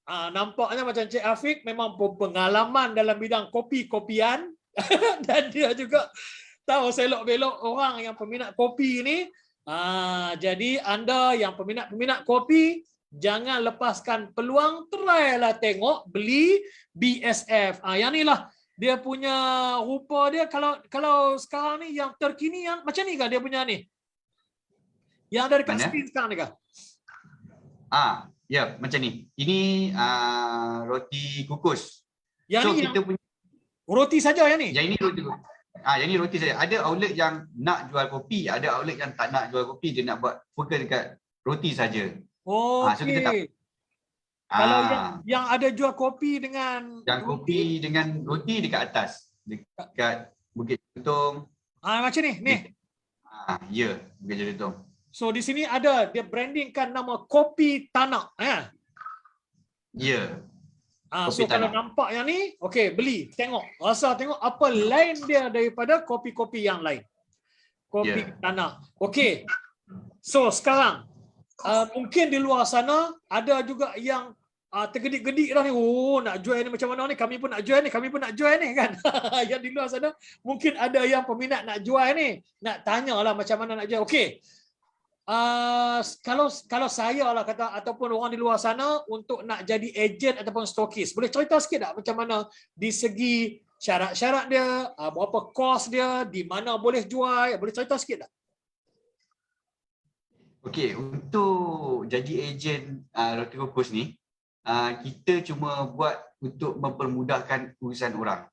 nampaknya macam Cik Afiq memang pengalaman dalam bidang kopi-kopian dan dia juga tahu selok-belok orang yang peminat kopi ni. Jadi anda yang peminat kopi, jangan lepaskan peluang, try lah tengok, beli BSF. Yang ni lah dia punya rupa dia. Kalau sekarang ni yang terkini yang macam ni kah dia punya ni? Yang ada dekat skrin sekarang ni kah? Ya, macam ni. Ini roti kukus. Yang so ni kita punya roti saja yang ni. Yang ini roti kukus. Yang ni roti saja. Ada outlet yang nak jual kopi, ada outlet yang tak nak jual kopi, dia nak buat fokus dekat roti saja. So kita tak. Kalau yang ada jual kopi dengan kopi dengan roti dekat atas, dekat Bukit Jelutong. Macam ni. Ya, Bukit Jelutong. So di sini ada dia brandingkan nama Kopi Tanak. Ya. So kalau nampak yang ni, okey, beli, tengok, rasa tengok apa lain dia daripada kopi-kopi yang lain. Kopi Tanak. Okey. So sekarang mungkin di luar sana ada juga yang tergedik-gedik dah ni. Nak jual ni macam mana ni? Kami pun nak jual ni kan. Yang di luar sana mungkin ada yang peminat nak jual ni. Nak tanyalah macam mana nak jual. Okey. Kalau saya lah kata ataupun orang di luar sana untuk nak jadi ejen ataupun stokis, boleh cerita sikit tak macam mana di segi syarat-syarat dia, berapa kos dia, di mana boleh jual, boleh cerita sikit tak? Okey, untuk jadi ejen roti kukus ni, kita cuma buat untuk mempermudahkan urusan orang.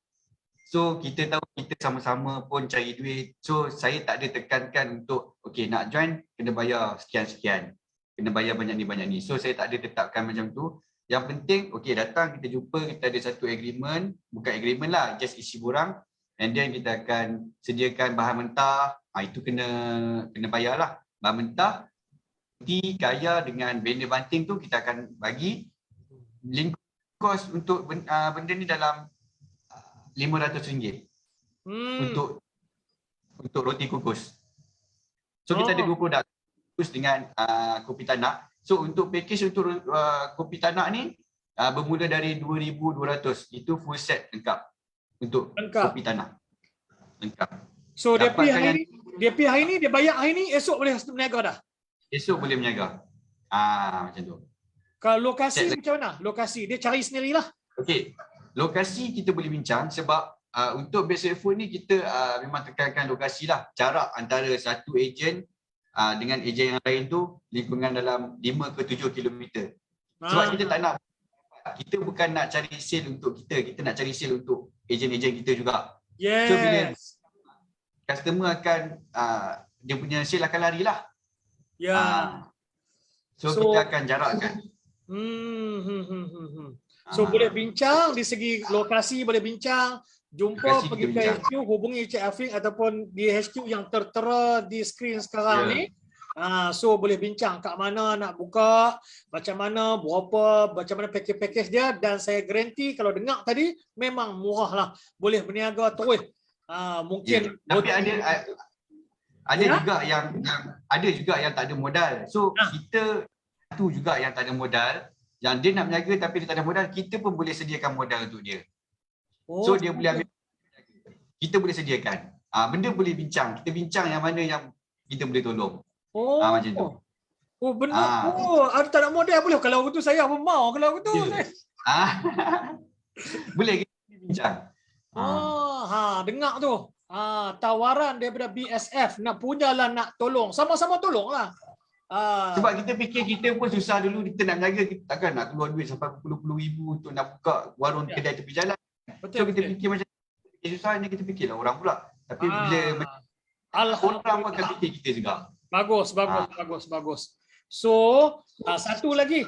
So kita tahu kita sama-sama pun cari duit. So saya tak ada tekankan untuk okey nak join kena bayar sekian-sekian. Kena bayar banyak ni. So saya tak ada tetapkan macam tu. Yang penting okey datang kita jumpa, kita ada satu agreement, bukan agreement lah, just isi borang, and then kita akan sediakan bahan mentah. Itu kena bayarlah. Bahan mentah, roti kaya dengan blender banting tu kita akan bagi. Link kos untuk benda ni dalam RM500 untuk roti kukus. So kita ada 2 produk kukus dengan kopi tanak. So untuk package untuk kopi tanak ni bermula dari 2,200. Itu full set lengkap untuk kopi tanak. Lengkap. So dia pergi hari ni, dia bayar hari ni, esok boleh berniaga dah. Esok boleh berniaga. Macam tu. Kalau lokasi macam mana? Lokasi dia cari sendirilah. Okey. Lokasi kita boleh bincang sebab untuk BSF Food ni kita memang tekankan lokasi lah. Jarak antara satu ejen dengan ejen yang lain tu lingkungan dalam 5 ke 7 kilometer. Sebab kita tak nak, kita bukan nak cari sale untuk kita nak cari sale untuk ejen-ejen kita juga. Yes. So bila customer akan dia punya sale akan larilah. So kita akan jarakkan. So boleh bincang di segi lokasi, boleh bincang, jumpa, pergi ke HQ, hubungi Encik Afiq ataupun di HQ yang tertera di skrin sekarang ni. So boleh bincang kat mana nak buka, macam mana, berapa, macam mana package dia, dan saya garanti kalau dengar tadi memang murah lah. Boleh berniaga terus. Mungkin tapi ada juga yang ada juga yang tak ada modal. So kita tu juga yang tak ada modal, yang dia nak berniaga tapi dia tak ada modal, kita pun boleh sediakan modal untuk dia. So dia boleh ambil, kita boleh sediakan. Benda boleh bincang. Kita bincang yang mana yang kita boleh tolong. Macam tu. Benar. Ada tak ada modal boleh. Kalau begitu saya pun mau. Kalau begitu. Boleh kita bincang. Dengar tu. Tawaran daripada BSF nak punyalah nak tolong. Sama-sama tolonglah. Sebab kita fikir kita pun susah dulu, kita nak berniaga, kita takkan nak keluar duit sampai puluh-puluh ribu untuk nak buka warung kedai tepi jalan. So kita fikir macam susahnya, kita fikirlah orang pula. Tapi bila orang pun akan fikir kita juga. Bagus. So satu lagi.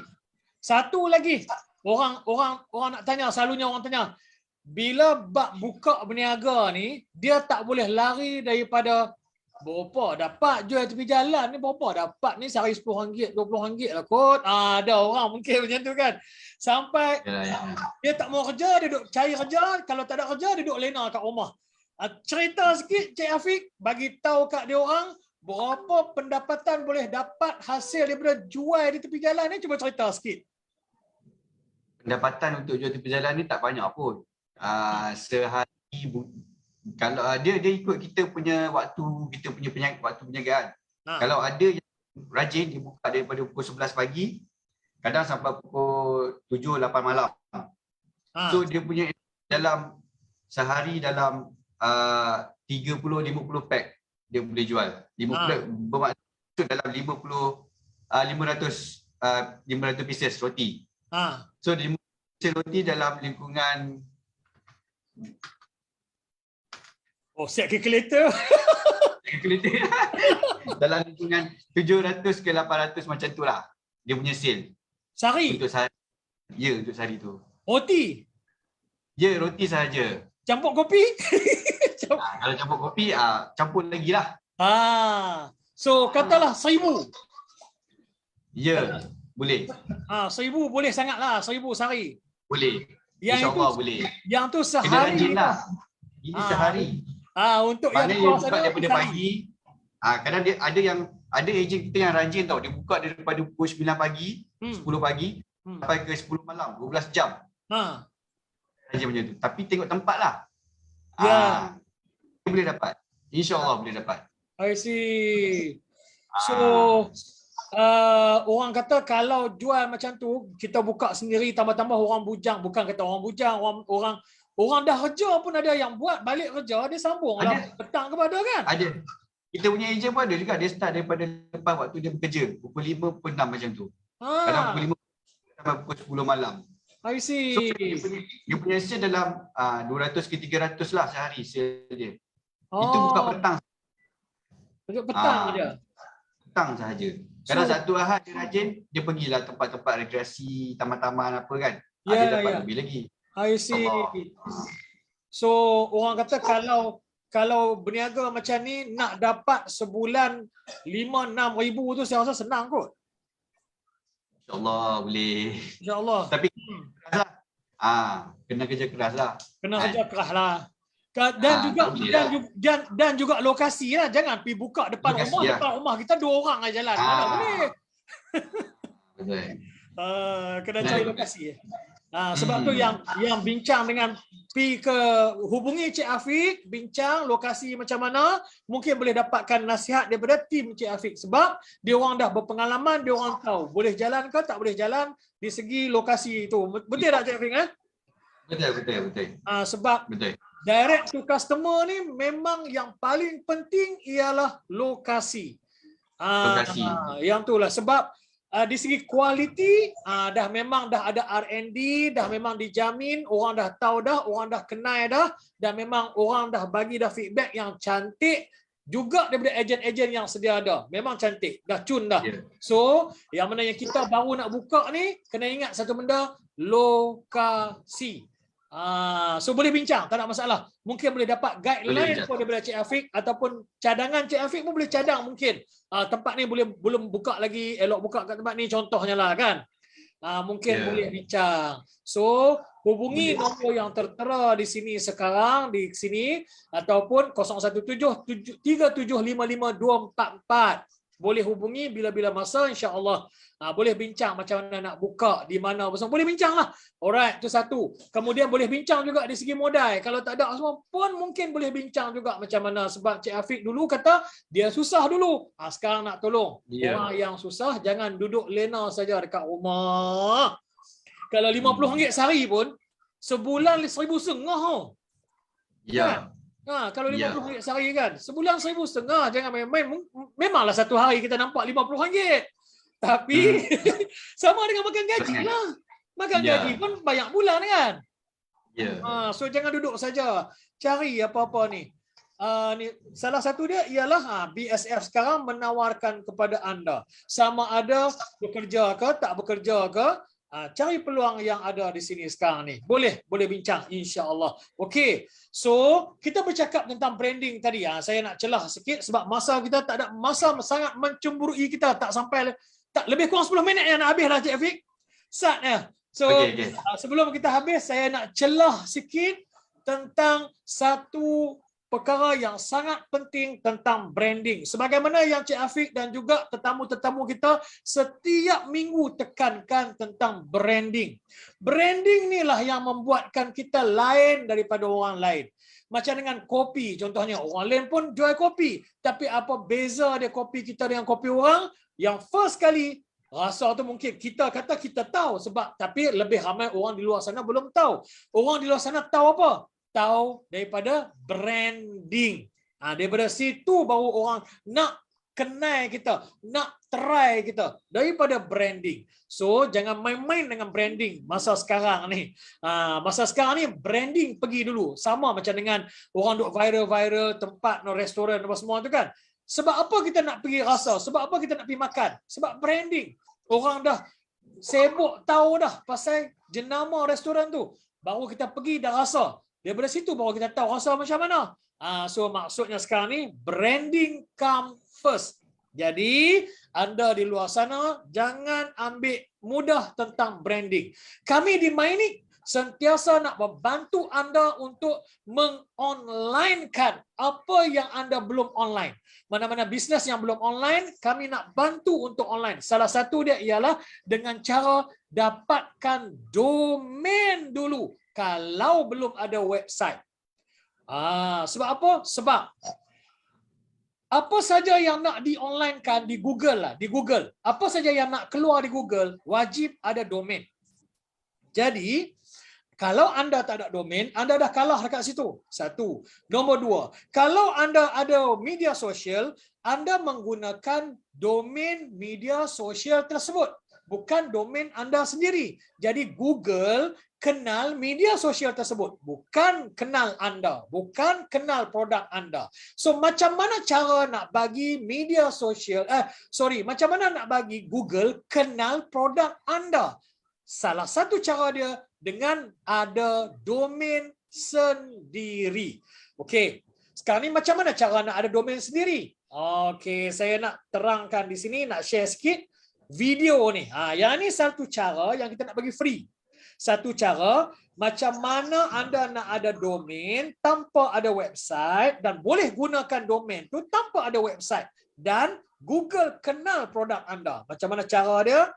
Orang nak tanya, selalunya orang tanya, bila bab buka berniaga ni, dia tak boleh lari daripada berapa dapat jual tepi jalan ni, berapa dapat ni sehari RM10, RM20 lah kot. Ada orang mungkin macam tu kan. Sampai dia tak mau kerja, dia duduk cari kerja. Kalau tak ada kerja, dia duduk lena kat rumah. Cerita sikit Cik Afiq, bagi tahu kat dia orang berapa pendapatan boleh dapat hasil daripada jual di tepi jalan ni. Cuba cerita sikit. Pendapatan untuk jual tepi jalan ni tak banyak pun. Sehari kalau dia ikut kita punya waktu, kita punya waktu perniagaan. Kalau ada yang rajin, dia buka daripada pukul 11 pagi, kadang sampai pukul 7-8 malam. So dia punya dalam sehari dalam 30-50 pack dia boleh jual. 50 bermaksud dalam 500 pieces roti. So 500 pieces roti dalam lingkungan set calculator. Dalam lingkungan 700 ke 800 macam tu lah. Dia punya sale. Sehari? Untuk sehari. Ya, untuk sehari tu. Roti? Ya, roti sahaja. Campur kopi? Kalau campur kopi, campur lagi lah. So katalah 1,000. Ya, boleh. 1,000 boleh sangat lah. 1,000 sehari. Boleh. InsyaAllah boleh. Yang tu sehari. Kena rajin lah. Ini sehari. Untuk maknanya yang buka daripada pagi. Kadang dia ada ejen kita yang rajin tau. Dia buka daripada pukul 9 pagi, 10 pagi sampai ke 10 malam, 12 jam. Rajin macam tu. Tapi tengok tempat lah. Boleh dapat. InsyaAllah boleh dapat. I see. So orang kata kalau jual macam tu, kita buka sendiri, tambah-tambah orang bujang. Bukan kata orang bujang, orang dah kerja pun ada yang buat balik kerja, dia sambung lah petang kepada kan? Ada. Kita punya ejen pun ada juga, dia start daripada lepas waktu dia bekerja. Pukul 5, pukul 6 macam tu. Kadang pukul 5 sampai pukul 10 malam. I see. So dia punya sale dalam 200 ke 300 lah sehari sale dia. Itu buka petang. Petang aja. Petang sahaja. Kadang satu Ahad dia rajin, dia pergilah tempat-tempat rekreasi, taman-taman apa kan. Dia dapat lebih lagi. I see. So orang kata kalau berniaga macam ni nak dapat sebulan 5-6 ribu tu saya rasa senang kot. InsyaAllah boleh. InsyaAllah. Tapi keras lah. Kena kerja keras lah. Kena kerja keras lah. Dan juga lokasi lah. Jangan pergi buka depan lokasi rumah. Depan rumah kita 2 orang aja jalan. Mana boleh. Betul. Kena cari lokasi. Sebab tu yang bincang dengan hubungi Cik Afiq, bincang lokasi macam mana, mungkin boleh dapatkan nasihat daripada tim Cik Afiq sebab dia orang dah berpengalaman, dia orang tahu boleh jalan ke tak boleh jalan di segi lokasi itu. Betul tak Cik Afiq? Betul. Sebab direct to customer ni memang yang paling penting ialah lokasi. lokasi. Yang itulah sebab di segi kualiti dah memang dah ada R&D, dah memang dijamin, orang dah tahu dah, orang dah kenal dah, dan memang orang dah bagi dah feedback yang cantik juga daripada ejen-ejen yang sedia ada. Memang cantik, dah cun dah. Yeah. So, yang mana yang kita baru nak buka ni, kena ingat satu benda, lokasi. So boleh bincang, tak ada masalah. Mungkin boleh dapat guideline pun daripada Cik Afiq ataupun cadangan Cik Afiq pun boleh cadang mungkin. Tempat ni belum buka lagi, elok buka kat tempat ni contohnya lah kan. Mungkin boleh bincang. So hubungi nombor yang tertera di sini sekarang di sini ataupun 0173755244. Boleh hubungi bila-bila masa, insya-Allah. Boleh bincang macam mana nak buka, di mana besar. Boleh bincang lah. Alright, itu satu. Kemudian boleh bincang juga di segi modal. Kalau tak ada semua pun mungkin boleh bincang juga macam mana. Sebab Cik Afiq dulu kata dia susah dulu. Sekarang nak tolong. Orang yang susah jangan duduk lena saja dekat rumah. Kalau RM50 sehari pun, sebulan RM1,500. Ya. Kalau RM50 sehari kan, sebulan RM1,500, jangan main-main. Memanglah satu hari kita nampak RM50. Tapi sama dengan makan gaji lah. Makan gaji pun banyak bulan kan. So jangan duduk saja. Cari apa-apa ni. Salah satu dia ialah BSF sekarang menawarkan kepada anda. Sama ada bekerja ke, tak bekerja ke. Cari peluang yang ada di sini sekarang ni. Boleh bincang insya-Allah. Okey. So, kita bercakap tentang branding tadi. Saya nak celah sikit sebab masa kita tak ada, masa sangat mencemburui kita, tak sampai lebih kurang 10 minit yang nak habis lah Cik Afiq. Sat ya. So, sebelum kita habis saya nak celah sikit tentang satu perkara yang sangat penting tentang branding. Sebagaimana yang Cik Afiq dan juga tetamu-tetamu kita setiap minggu tekankan tentang branding. Branding inilah yang membuatkan kita lain daripada orang lain. Macam dengan kopi, contohnya orang lain pun jual kopi. Tapi apa beza dia kopi kita dengan kopi orang? Yang first kali, rasa tu mungkin kita kata kita tahu sebab tapi lebih ramai orang di luar sana belum tahu. Orang di luar sana tahu apa? Tahu daripada branding. Daripada situ baru orang nak kenal kita, nak try kita daripada branding. So jangan main-main dengan branding masa sekarang ni. Masa sekarang ni branding pergi dulu. Sama macam dengan orang duk viral-viral tempat no restoran apa semua tu kan. Sebab apa kita nak pergi rasa? Sebab apa kita nak pergi makan? Sebab branding. Orang dah sibuk tahu dah pasal jenama restoran tu. Baru kita pergi dah rasa. Daripada situ baru kita tahu rasa macam mana. So maksudnya sekarang ni branding come first. Jadi anda di luar sana jangan ambil mudah tentang branding. Kami di Mainik sentiasa nak membantu anda untuk mengonlinekan apa yang anda belum online. Mana-mana bisnes yang belum online, kami nak bantu untuk online. Salah satu dia ialah dengan cara dapatkan domain dulu kalau belum ada website. Sebab apa? Sebab apa saja yang nak di-onlinekan di Google lah, di Google. Apa saja yang nak keluar di Google, wajib ada domain. Jadi, kalau anda tak ada domain, anda dah kalah dekat situ. Satu. Nombor dua, kalau anda ada media sosial, anda menggunakan domain media sosial tersebut. Bukan domain anda sendiri. Jadi Google kenal media sosial tersebut. Bukan kenal anda. Bukan kenal produk anda. So macam mana cara nak bagi media sosial, macam mana nak bagi Google kenal produk anda? Salah satu cara dia dengan ada domain sendiri. Okey. Sekarang ni macam mana cara nak ada domain sendiri? Okey, saya nak terangkan di sini, nak share sikit video ni. Yang ni satu cara yang kita nak bagi free. Satu cara macam mana anda nak ada domain tanpa ada website dan boleh gunakan domain tu tanpa ada website dan Google kenal produk anda. Macam mana cara dia?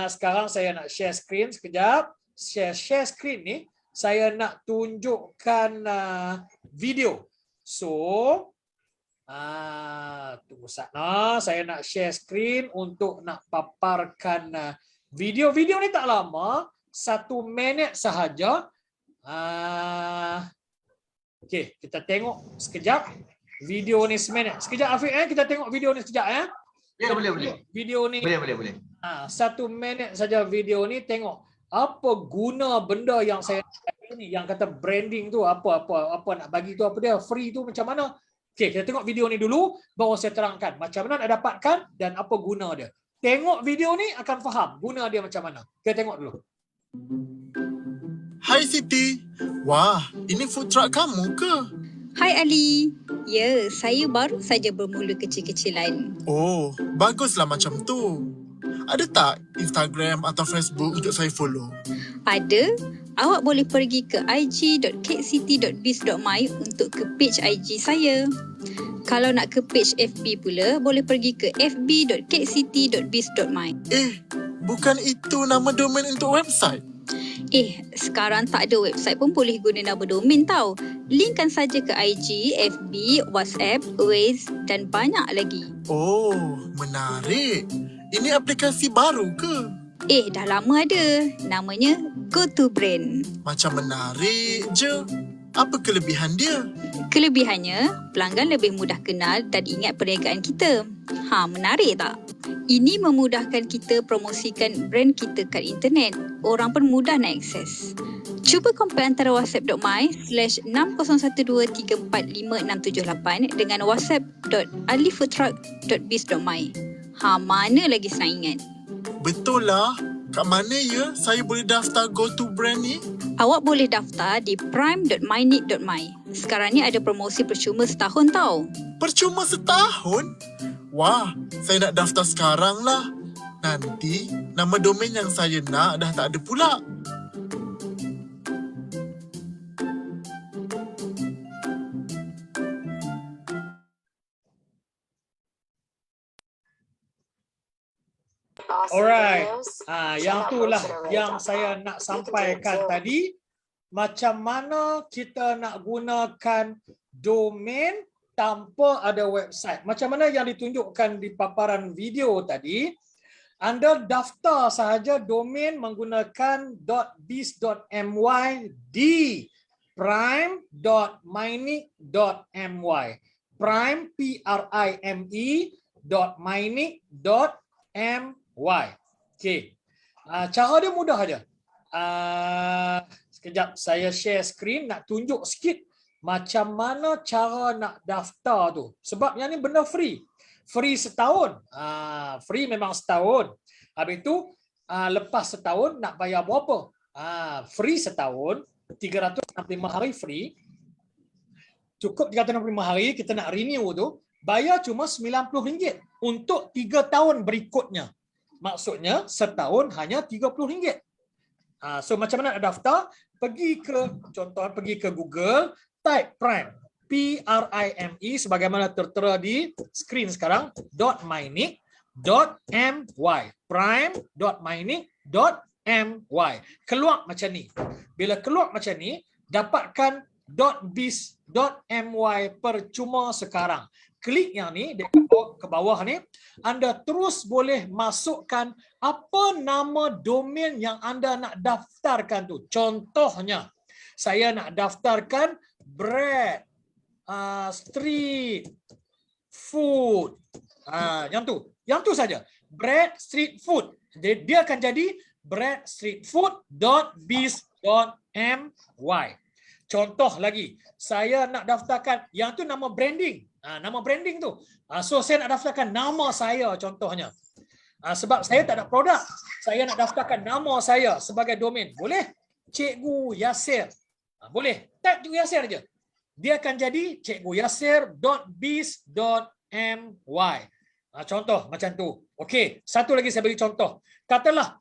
Sekarang saya nak share screen sekejap. Share screen ni saya nak tunjukkan video. So tunggu sana, saya nak share screen untuk nak paparkan video. Video ni tak lama, 1 minit sahaja. Okey, kita tengok sekejap. video ni seminit. Sekejap Afiq, kita tengok video ni sekejap ya. Ya, boleh. Video ni. Boleh. 1 minit saja video ni, tengok apa guna benda yang saya ni, yang kata branding tu apa nak bagi tu, apa dia, free tu macam mana. Okey, kita tengok video ni dulu baru saya terangkan macam mana nak dapatkan dan apa guna dia. Tengok video ni akan faham guna dia macam mana. Kita tengok dulu. Hai Siti. Wah, ini food truck kamu ke? Hai Ali. Ya, saya baru saja bermula kecil-kecilan. Oh, baguslah macam tu. Ada tak Instagram atau Facebook untuk saya follow? Ada. Awak boleh pergi ke ig.catecity.biz.my untuk ke page IG saya. Kalau nak ke page FB pula, boleh pergi ke fb.catecity.biz.my. Bukan itu nama domain untuk website? Sekarang tak ada website pun boleh guna nama domain tau. Linkkan saja ke IG, FB, WhatsApp, Waze dan banyak lagi. Oh, menarik. Ini aplikasi baru ke? Dah lama ada. Namanya GoToBrand. Macam menarik je. Apa kelebihan dia? Kelebihannya, pelanggan lebih mudah kenal dan ingat perniagaan kita. Menarik tak? Ini memudahkan kita promosikan brand kita kat internet. Orang pun mudah nak akses. Cuba compare antara whatsapp.my/6012345678 dengan whatsapp.alifoodtruck.biz.my. Mana lagi senang ingat? Betul lah. Kat mana ya saya boleh daftar GoToBrand ni? Awak boleh daftar di prime.mynick.my. Sekarang ni ada promosi percuma setahun tau. Percuma setahun? Wah, saya nak daftar sekarang lah. Nanti nama domain yang saya nak dah tak ada pula. Alright. Yang itulah yang saya nak sampaikan tadi. Macam mana kita nak gunakan domain tanpa ada website. Macam mana yang ditunjukkan di paparan video tadi. Anda daftar sahaja domain menggunakan .biz.my di prime.mynick.my. Prime, prime.mynick.my. Okey. Cara dia mudah aja. Sekejap saya share screen nak tunjuk sikit macam mana cara nak daftar tu. Sebab yang ni benda free. Free setahun. Free memang setahun. Habis tu lepas setahun nak bayar berapa? Free setahun, 365 hari free. Cukup 365 hari kita nak renew tu, bayar cuma RM90 untuk 3 tahun berikutnya. Maksudnya setahun hanya RM30. So macam mana nak daftar? Pergi ke Google, type Prime, PRIME sebagaimana tertera di skrin sekarang, .mynick.my. Prime.mynick.my. Keluar macam ni. Bila keluar macam ni, dapatkan .biz.my percuma sekarang. Klik yang ni ke bawah ni, anda terus boleh masukkan apa nama domain yang anda nak daftarkan tu. Contohnya, saya nak daftarkan bread, street food. Yang tu saja. Bread street food. Dia akan jadi breadstreetfood.biz.my. Contoh lagi, saya nak daftarkan yang tu nama branding. Nama branding tu. So saya nak daftarkan nama saya contohnya. Sebab saya tak ada produk. Saya nak daftarkan nama saya sebagai domain. Boleh? Cikgu Yasir. Boleh. Type Cikgu Yasir aja. Dia akan jadi cikguyasir.biz.my. Contoh macam tu. Okey, satu lagi saya bagi contoh. Katalah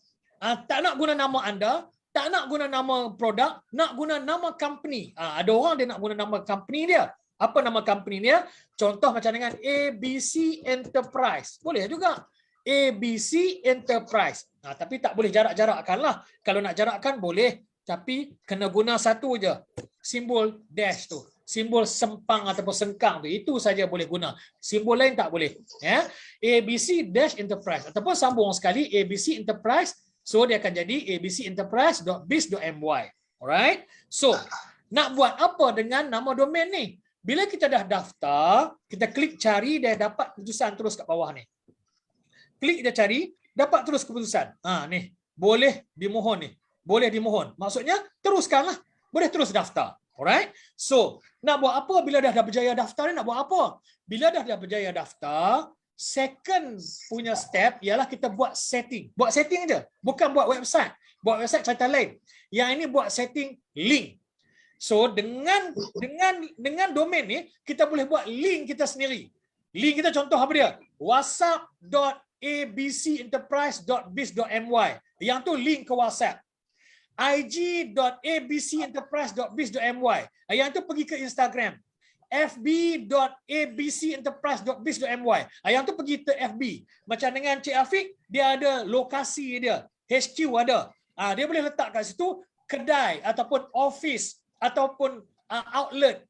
tak nak guna nama anda, tak nak guna nama produk, nak guna nama company. Ada orang dia nak guna nama company dia. Apa nama company dia? Contoh macam dengan ABC Enterprise. Boleh juga. ABC Enterprise. Tapi tak boleh jarak-jarakkan lah. Kalau nak jarakkan boleh. Tapi kena guna satu je. Simbol dash tu. Simbol sempang ataupun sengkang tu. Itu saja boleh guna. Simbol lain tak boleh. Ya? ABC dash Enterprise. Ataupun sambung sekali ABC Enterprise. So dia akan jadi abcenterprise.biz.my. Alright? So, nak buat apa dengan nama domain ni? Bila kita dah daftar, kita klik cari, dia dapat keputusan terus kat bawah ni. Klik dia cari, dapat terus keputusan. Ni, boleh dimohon ni. Boleh dimohon. Maksudnya, teruskanlah. Boleh terus daftar. Alright? So, nak buat apa bila dah berjaya daftar ni? Nak buat apa? Bila dah berjaya daftar, second punya step ialah kita buat setting. Buat setting aja. Bukan buat website. Buat website cerita lain. Yang ini buat setting link. So dengan domain ni kita boleh buat link kita sendiri. Link kita contoh apa dia? whatsapp.abcenterprise.biz.my. Yang tu link ke WhatsApp. ig.abcenterprise.biz.my. Yang tu pergi ke Instagram. fb.abcenterprise.biz.my. Yang tu pergi ke FB. Macam dengan Cik Afiq, dia ada lokasi dia. HQ ada. Dia boleh letak kat situ kedai ataupun office ataupun outlet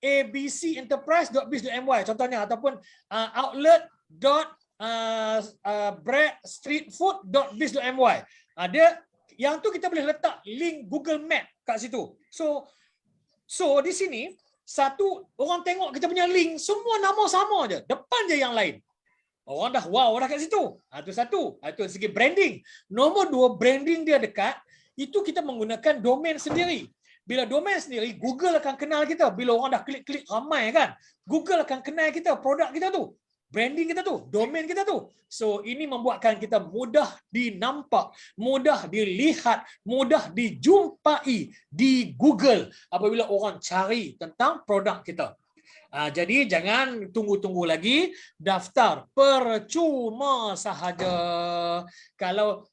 .abcenterprise.biz.my contohnya, ataupun outlet.streetfood.biz.my. Dia yang tu kita boleh letak link Google Map kat situ. So di sini satu orang tengok kita punya link semua nama sama je, depan je yang lain. Orang dah wow dah kat situ. Itu satu. Itu segi branding. Nombor dua, branding dia dekat. Itu kita menggunakan domain sendiri. Bila domain sendiri, Google akan kenal kita. Bila orang dah klik-klik ramai kan, Google akan kenal kita, produk kita tu, branding kita tu, domain kita tu. So ini membuatkan kita mudah dinampak, mudah dilihat, mudah dijumpai di Google apabila orang cari tentang produk kita. Jadi jangan tunggu-tunggu lagi, daftar percuma sahaja. Kalau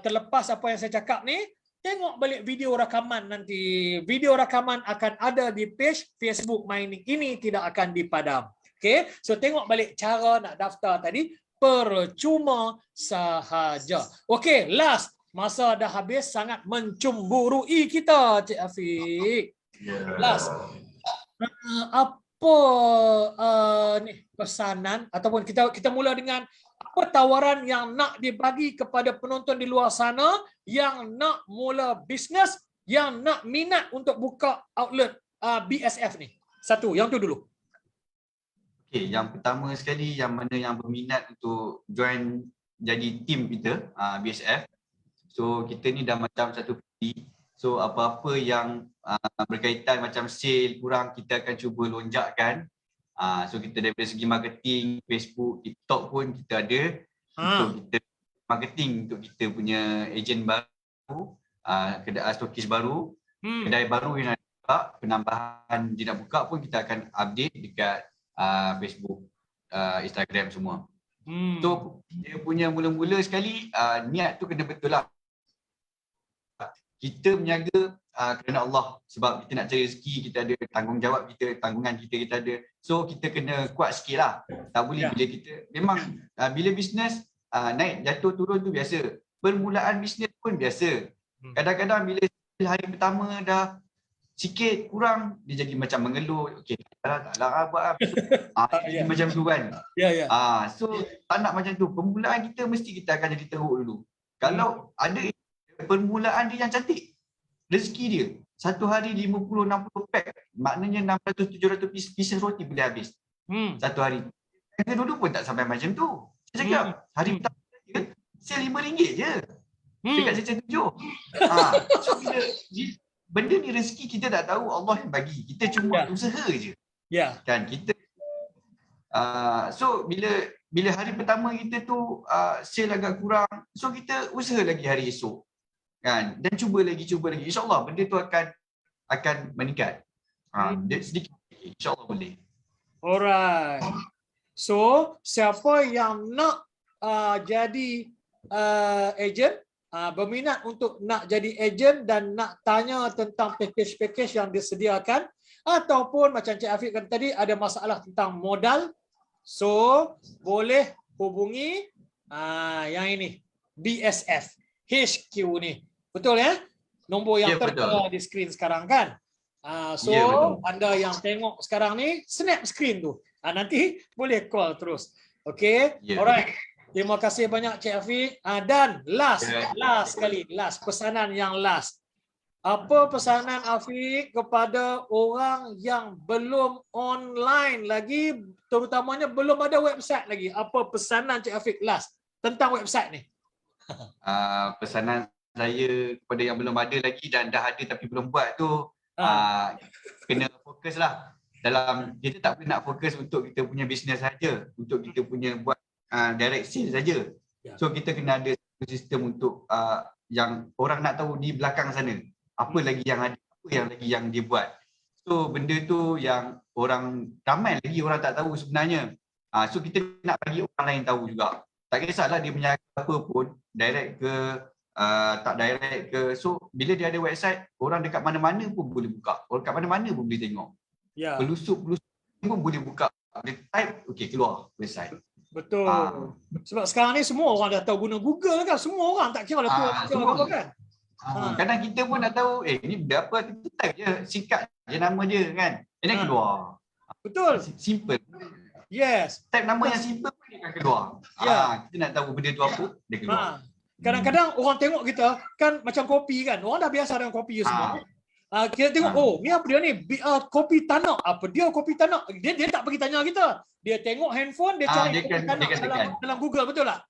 terlepas apa yang saya cakap ni, tengok balik video rakaman nanti. Video rakaman akan ada di page Facebook Mining ini, tidak akan dipadam. Okay, so tengok balik cara nak daftar tadi, percuma sahaja. Okay, last. Masa dah habis, sangat mencemburui kita, Cik Afiq. Last. Apa ni pesanan ataupun kita mula dengan apa tawaran yang nak dibagi kepada penonton di luar sana yang nak mula bisnes, yang nak minat untuk buka outlet BSF ni? Satu, yang tu dulu. Okey, yang pertama sekali, yang mana yang berminat untuk join jadi tim kita, BSF. So kita ni dah macam satu parti. So apa-apa yang berkaitan macam sale kurang, kita akan cuba lonjakkan. So kita daripada segi marketing, Facebook, TikTok pun kita ada. Untuk kita marketing untuk kita punya ejen baru, kedai stokis baru, kedai baru yang nak buka, penambahan dia nak buka pun kita akan update dekat Facebook, Instagram semua. So dia punya mula-mula sekali niat tu kena betul lah. Kita berniaga kerana Allah, sebab kita nak cari rezeki, kita ada tanggungjawab kita, tanggungan kita ada. So kita kena kuat sikit lah. Tak boleh bila kita, memang bila bisnes naik jatuh turun tu biasa. Permulaan bisnes pun biasa. Kadang-kadang bila hari pertama dah sikit kurang, dia jadi macam mengeluh. Okey, taklah buat macam tu kan. So tak nak macam tu. Permulaan kita mesti kita akan jadi teruk dulu. Kalau ada permulaan dia yang cantik, rezeki dia satu hari 50-60 pack, maknanya 600-700 pieces roti boleh habis satu hari. Yang dulu pun tak sampai macam tu. Saya cakap hari pertama sale RM5 je dekat Section 7. So bila benda ni rezeki kita tak tahu, Allah yang bagi, kita cuma usaha je kan kita. So bila hari pertama kita tu sale agak kurang, so kita usaha lagi hari esok kan, dan cuba lagi, insyaAllah benda tu akan meningkat. Dia sedikit, insyaAllah boleh. Alright. So siapa yang nak jadi ejen, berminat untuk nak jadi ejen dan nak tanya tentang package-package yang disediakan, ataupun macam Cik Afiq kata tadi ada masalah tentang modal, so boleh hubungi yang ini, BSF HQ ni. Betul ya? Nombor yang tertera di skrin sekarang kan? So anda yang tengok sekarang ni, snap skrin tu. Nanti boleh call terus. Okay? Alright. Terima kasih banyak Cik Afiq. Dan last sekali, pesanan yang last. Apa pesanan Afiq kepada orang yang belum online lagi, terutamanya belum ada website lagi? Apa pesanan Cik Afiq last tentang website ni? Pesanan saya kepada yang belum ada lagi dan dah ada tapi belum buat tu, kena fokus lah. Dalam kita tak boleh nak fokus untuk kita punya bisnes saja, untuk kita punya buat direct sales saja. So kita kena ada sistem untuk yang orang nak tahu di belakang sana apa lagi yang ada, apa yang lagi yang dia buat. So benda tu yang orang ramai lagi orang tak tahu sebenarnya. So kita nak bagi orang lain tahu juga. Tak kisahlah dia punya apa pun, direct ke tak direct ke. So bila dia ada website, orang dekat mana-mana pun boleh buka. Orang dekat mana-mana pun boleh tengok. Pelusuk-pelusuk pun boleh buka. Dia type, okey keluar website. Betul. Sebab sekarang ni semua orang dah tahu guna Google kan. Semua orang tak kira lah tu apa kan. Kadang kita pun nak tahu, ni benda apa, kita type je, singkat je nama dia kan. Dia keluar. Betul. Simple. Yes. Type nama yang simple pun dia akan keluar. Kita nak tahu benda tu apa, dia keluar. Kadang-kadang orang tengok kita kan macam kopi kan. Orang dah biasa dengan kopi semua. Kita tengok, ni apa dia ni? Kopi tanak. Apa dia kopi tanak? Dia tak pergi tanya kita. Dia tengok handphone, dia cari kopi tanak dalam Google, betul tak?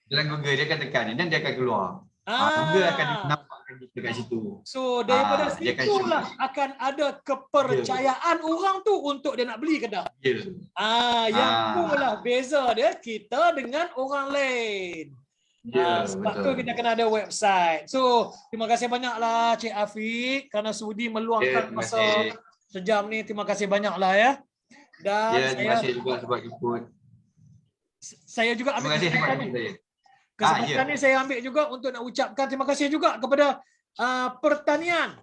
Dalam Google dia akan tekan dan dia akan keluar. Google akan nampakkan dekat situ. So daripada situlah akan ada kepercayaan orang tu untuk dia nak beli ke tak? Yang itulah beza dia kita dengan orang lain. Sebab tu kita kena ada website. So terima kasih banyaklah Cik Afiq kerana sudi meluangkan masa sejam ni. Terima kasih banyaklah ya. Dan terima kasih juga sebab ikut. Saya juga ambil kesempatan ni. Saya. Kesempatan ni saya ambil juga untuk nak ucapkan terima kasih juga kepada pertanian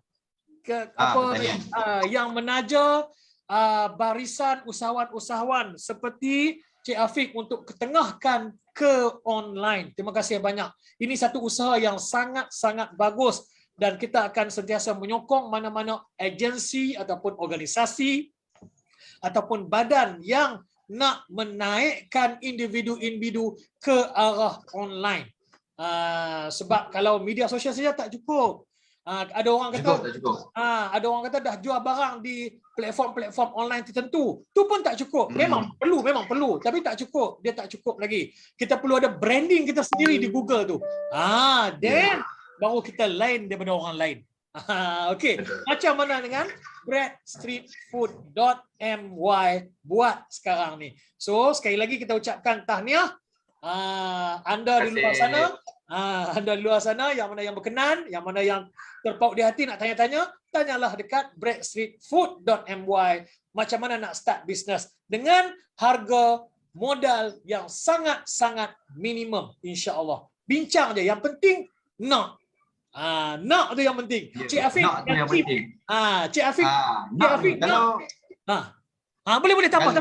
yang menaja barisan usahawan-usahawan seperti Cik Afiq untuk ketengahkan ke online. Terima kasih banyak. Ini satu usaha yang sangat-sangat bagus dan kita akan sentiasa menyokong mana-mana agensi ataupun organisasi ataupun badan yang nak menaikkan individu-individu ke arah online. Sebab kalau media sosial saja tak cukup. Ada orang kata ada orang kata dah jual barang di platform-platform online tertentu. Tu pun tak cukup. Memang perlu, tapi tak cukup. Dia tak cukup lagi. Kita perlu ada branding kita sendiri di Google tu. Then baru kita lain daripada orang lain. Okey. Macam mana dengan breadstreetfood.my buat sekarang ni. So sekali lagi kita ucapkan tahniah. Anda di luar sana, yang mana yang berkenan, yang mana yang terpaut di hati nak tanya-tanya, tanyalah dekat breadstreetfood.my macam mana nak start bisnes dengan harga modal yang sangat-sangat minimum, insya-Allah. Bincang je, yang penting nak. Nak tu yang penting. Cik Afiq yang penting. Cik Afiq kalau boleh tambah.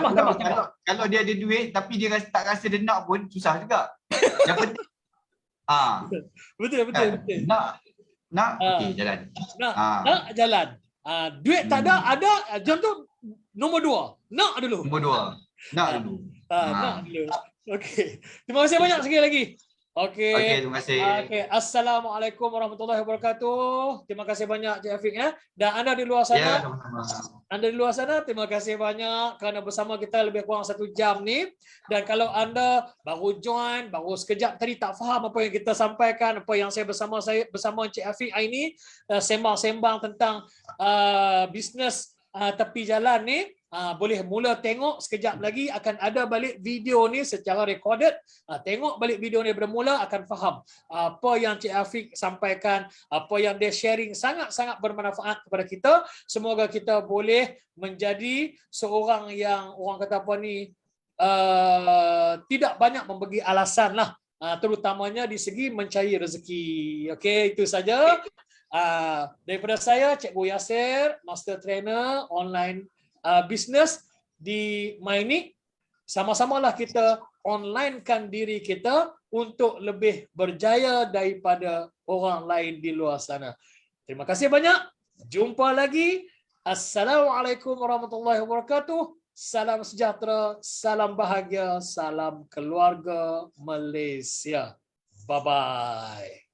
Kalau dia ada duit tapi dia tak rasa dia nak pun susah juga. Yang penting betul. Nak okey jalan. Nak jalan. Duit tak ada jam tu nombor 2. Nak dulu. Nak dulu. Okey. Terima kasih banyak sekali lagi. Okey, terima kasih. Assalamualaikum warahmatullahi wabarakatuh. Terima kasih banyak Cik Afiq ya. Dan anda di luar sana, terima kasih banyak kerana bersama kita lebih kurang 1 jam ni. Dan kalau anda baru join, baru sekejap tadi tak faham apa yang kita sampaikan, apa yang saya bersama Cik Afiq ini sembang-sembang tentang bisnes tepi jalan ni, boleh mula tengok sekejap lagi, akan ada balik video ni secara recorded. Tengok balik video ni bermula akan faham apa yang Cik Afiq sampaikan, apa yang dia sharing sangat-sangat bermanfaat kepada kita. Semoga kita boleh menjadi seorang yang orang kata apa ni, tidak banyak memberi alasan lah, terutamanya di segi mencari rezeki. Okey, itu saja. Daripada saya, Cikgu Yasir, Master Trainer Online Business di Mynik. Sama-samalah kita onlinekan diri kita untuk lebih berjaya daripada orang lain di luar sana. Terima kasih banyak. Jumpa lagi. Assalamualaikum warahmatullahi wabarakatuh. Salam sejahtera, salam bahagia, salam keluarga Malaysia. Bye-bye.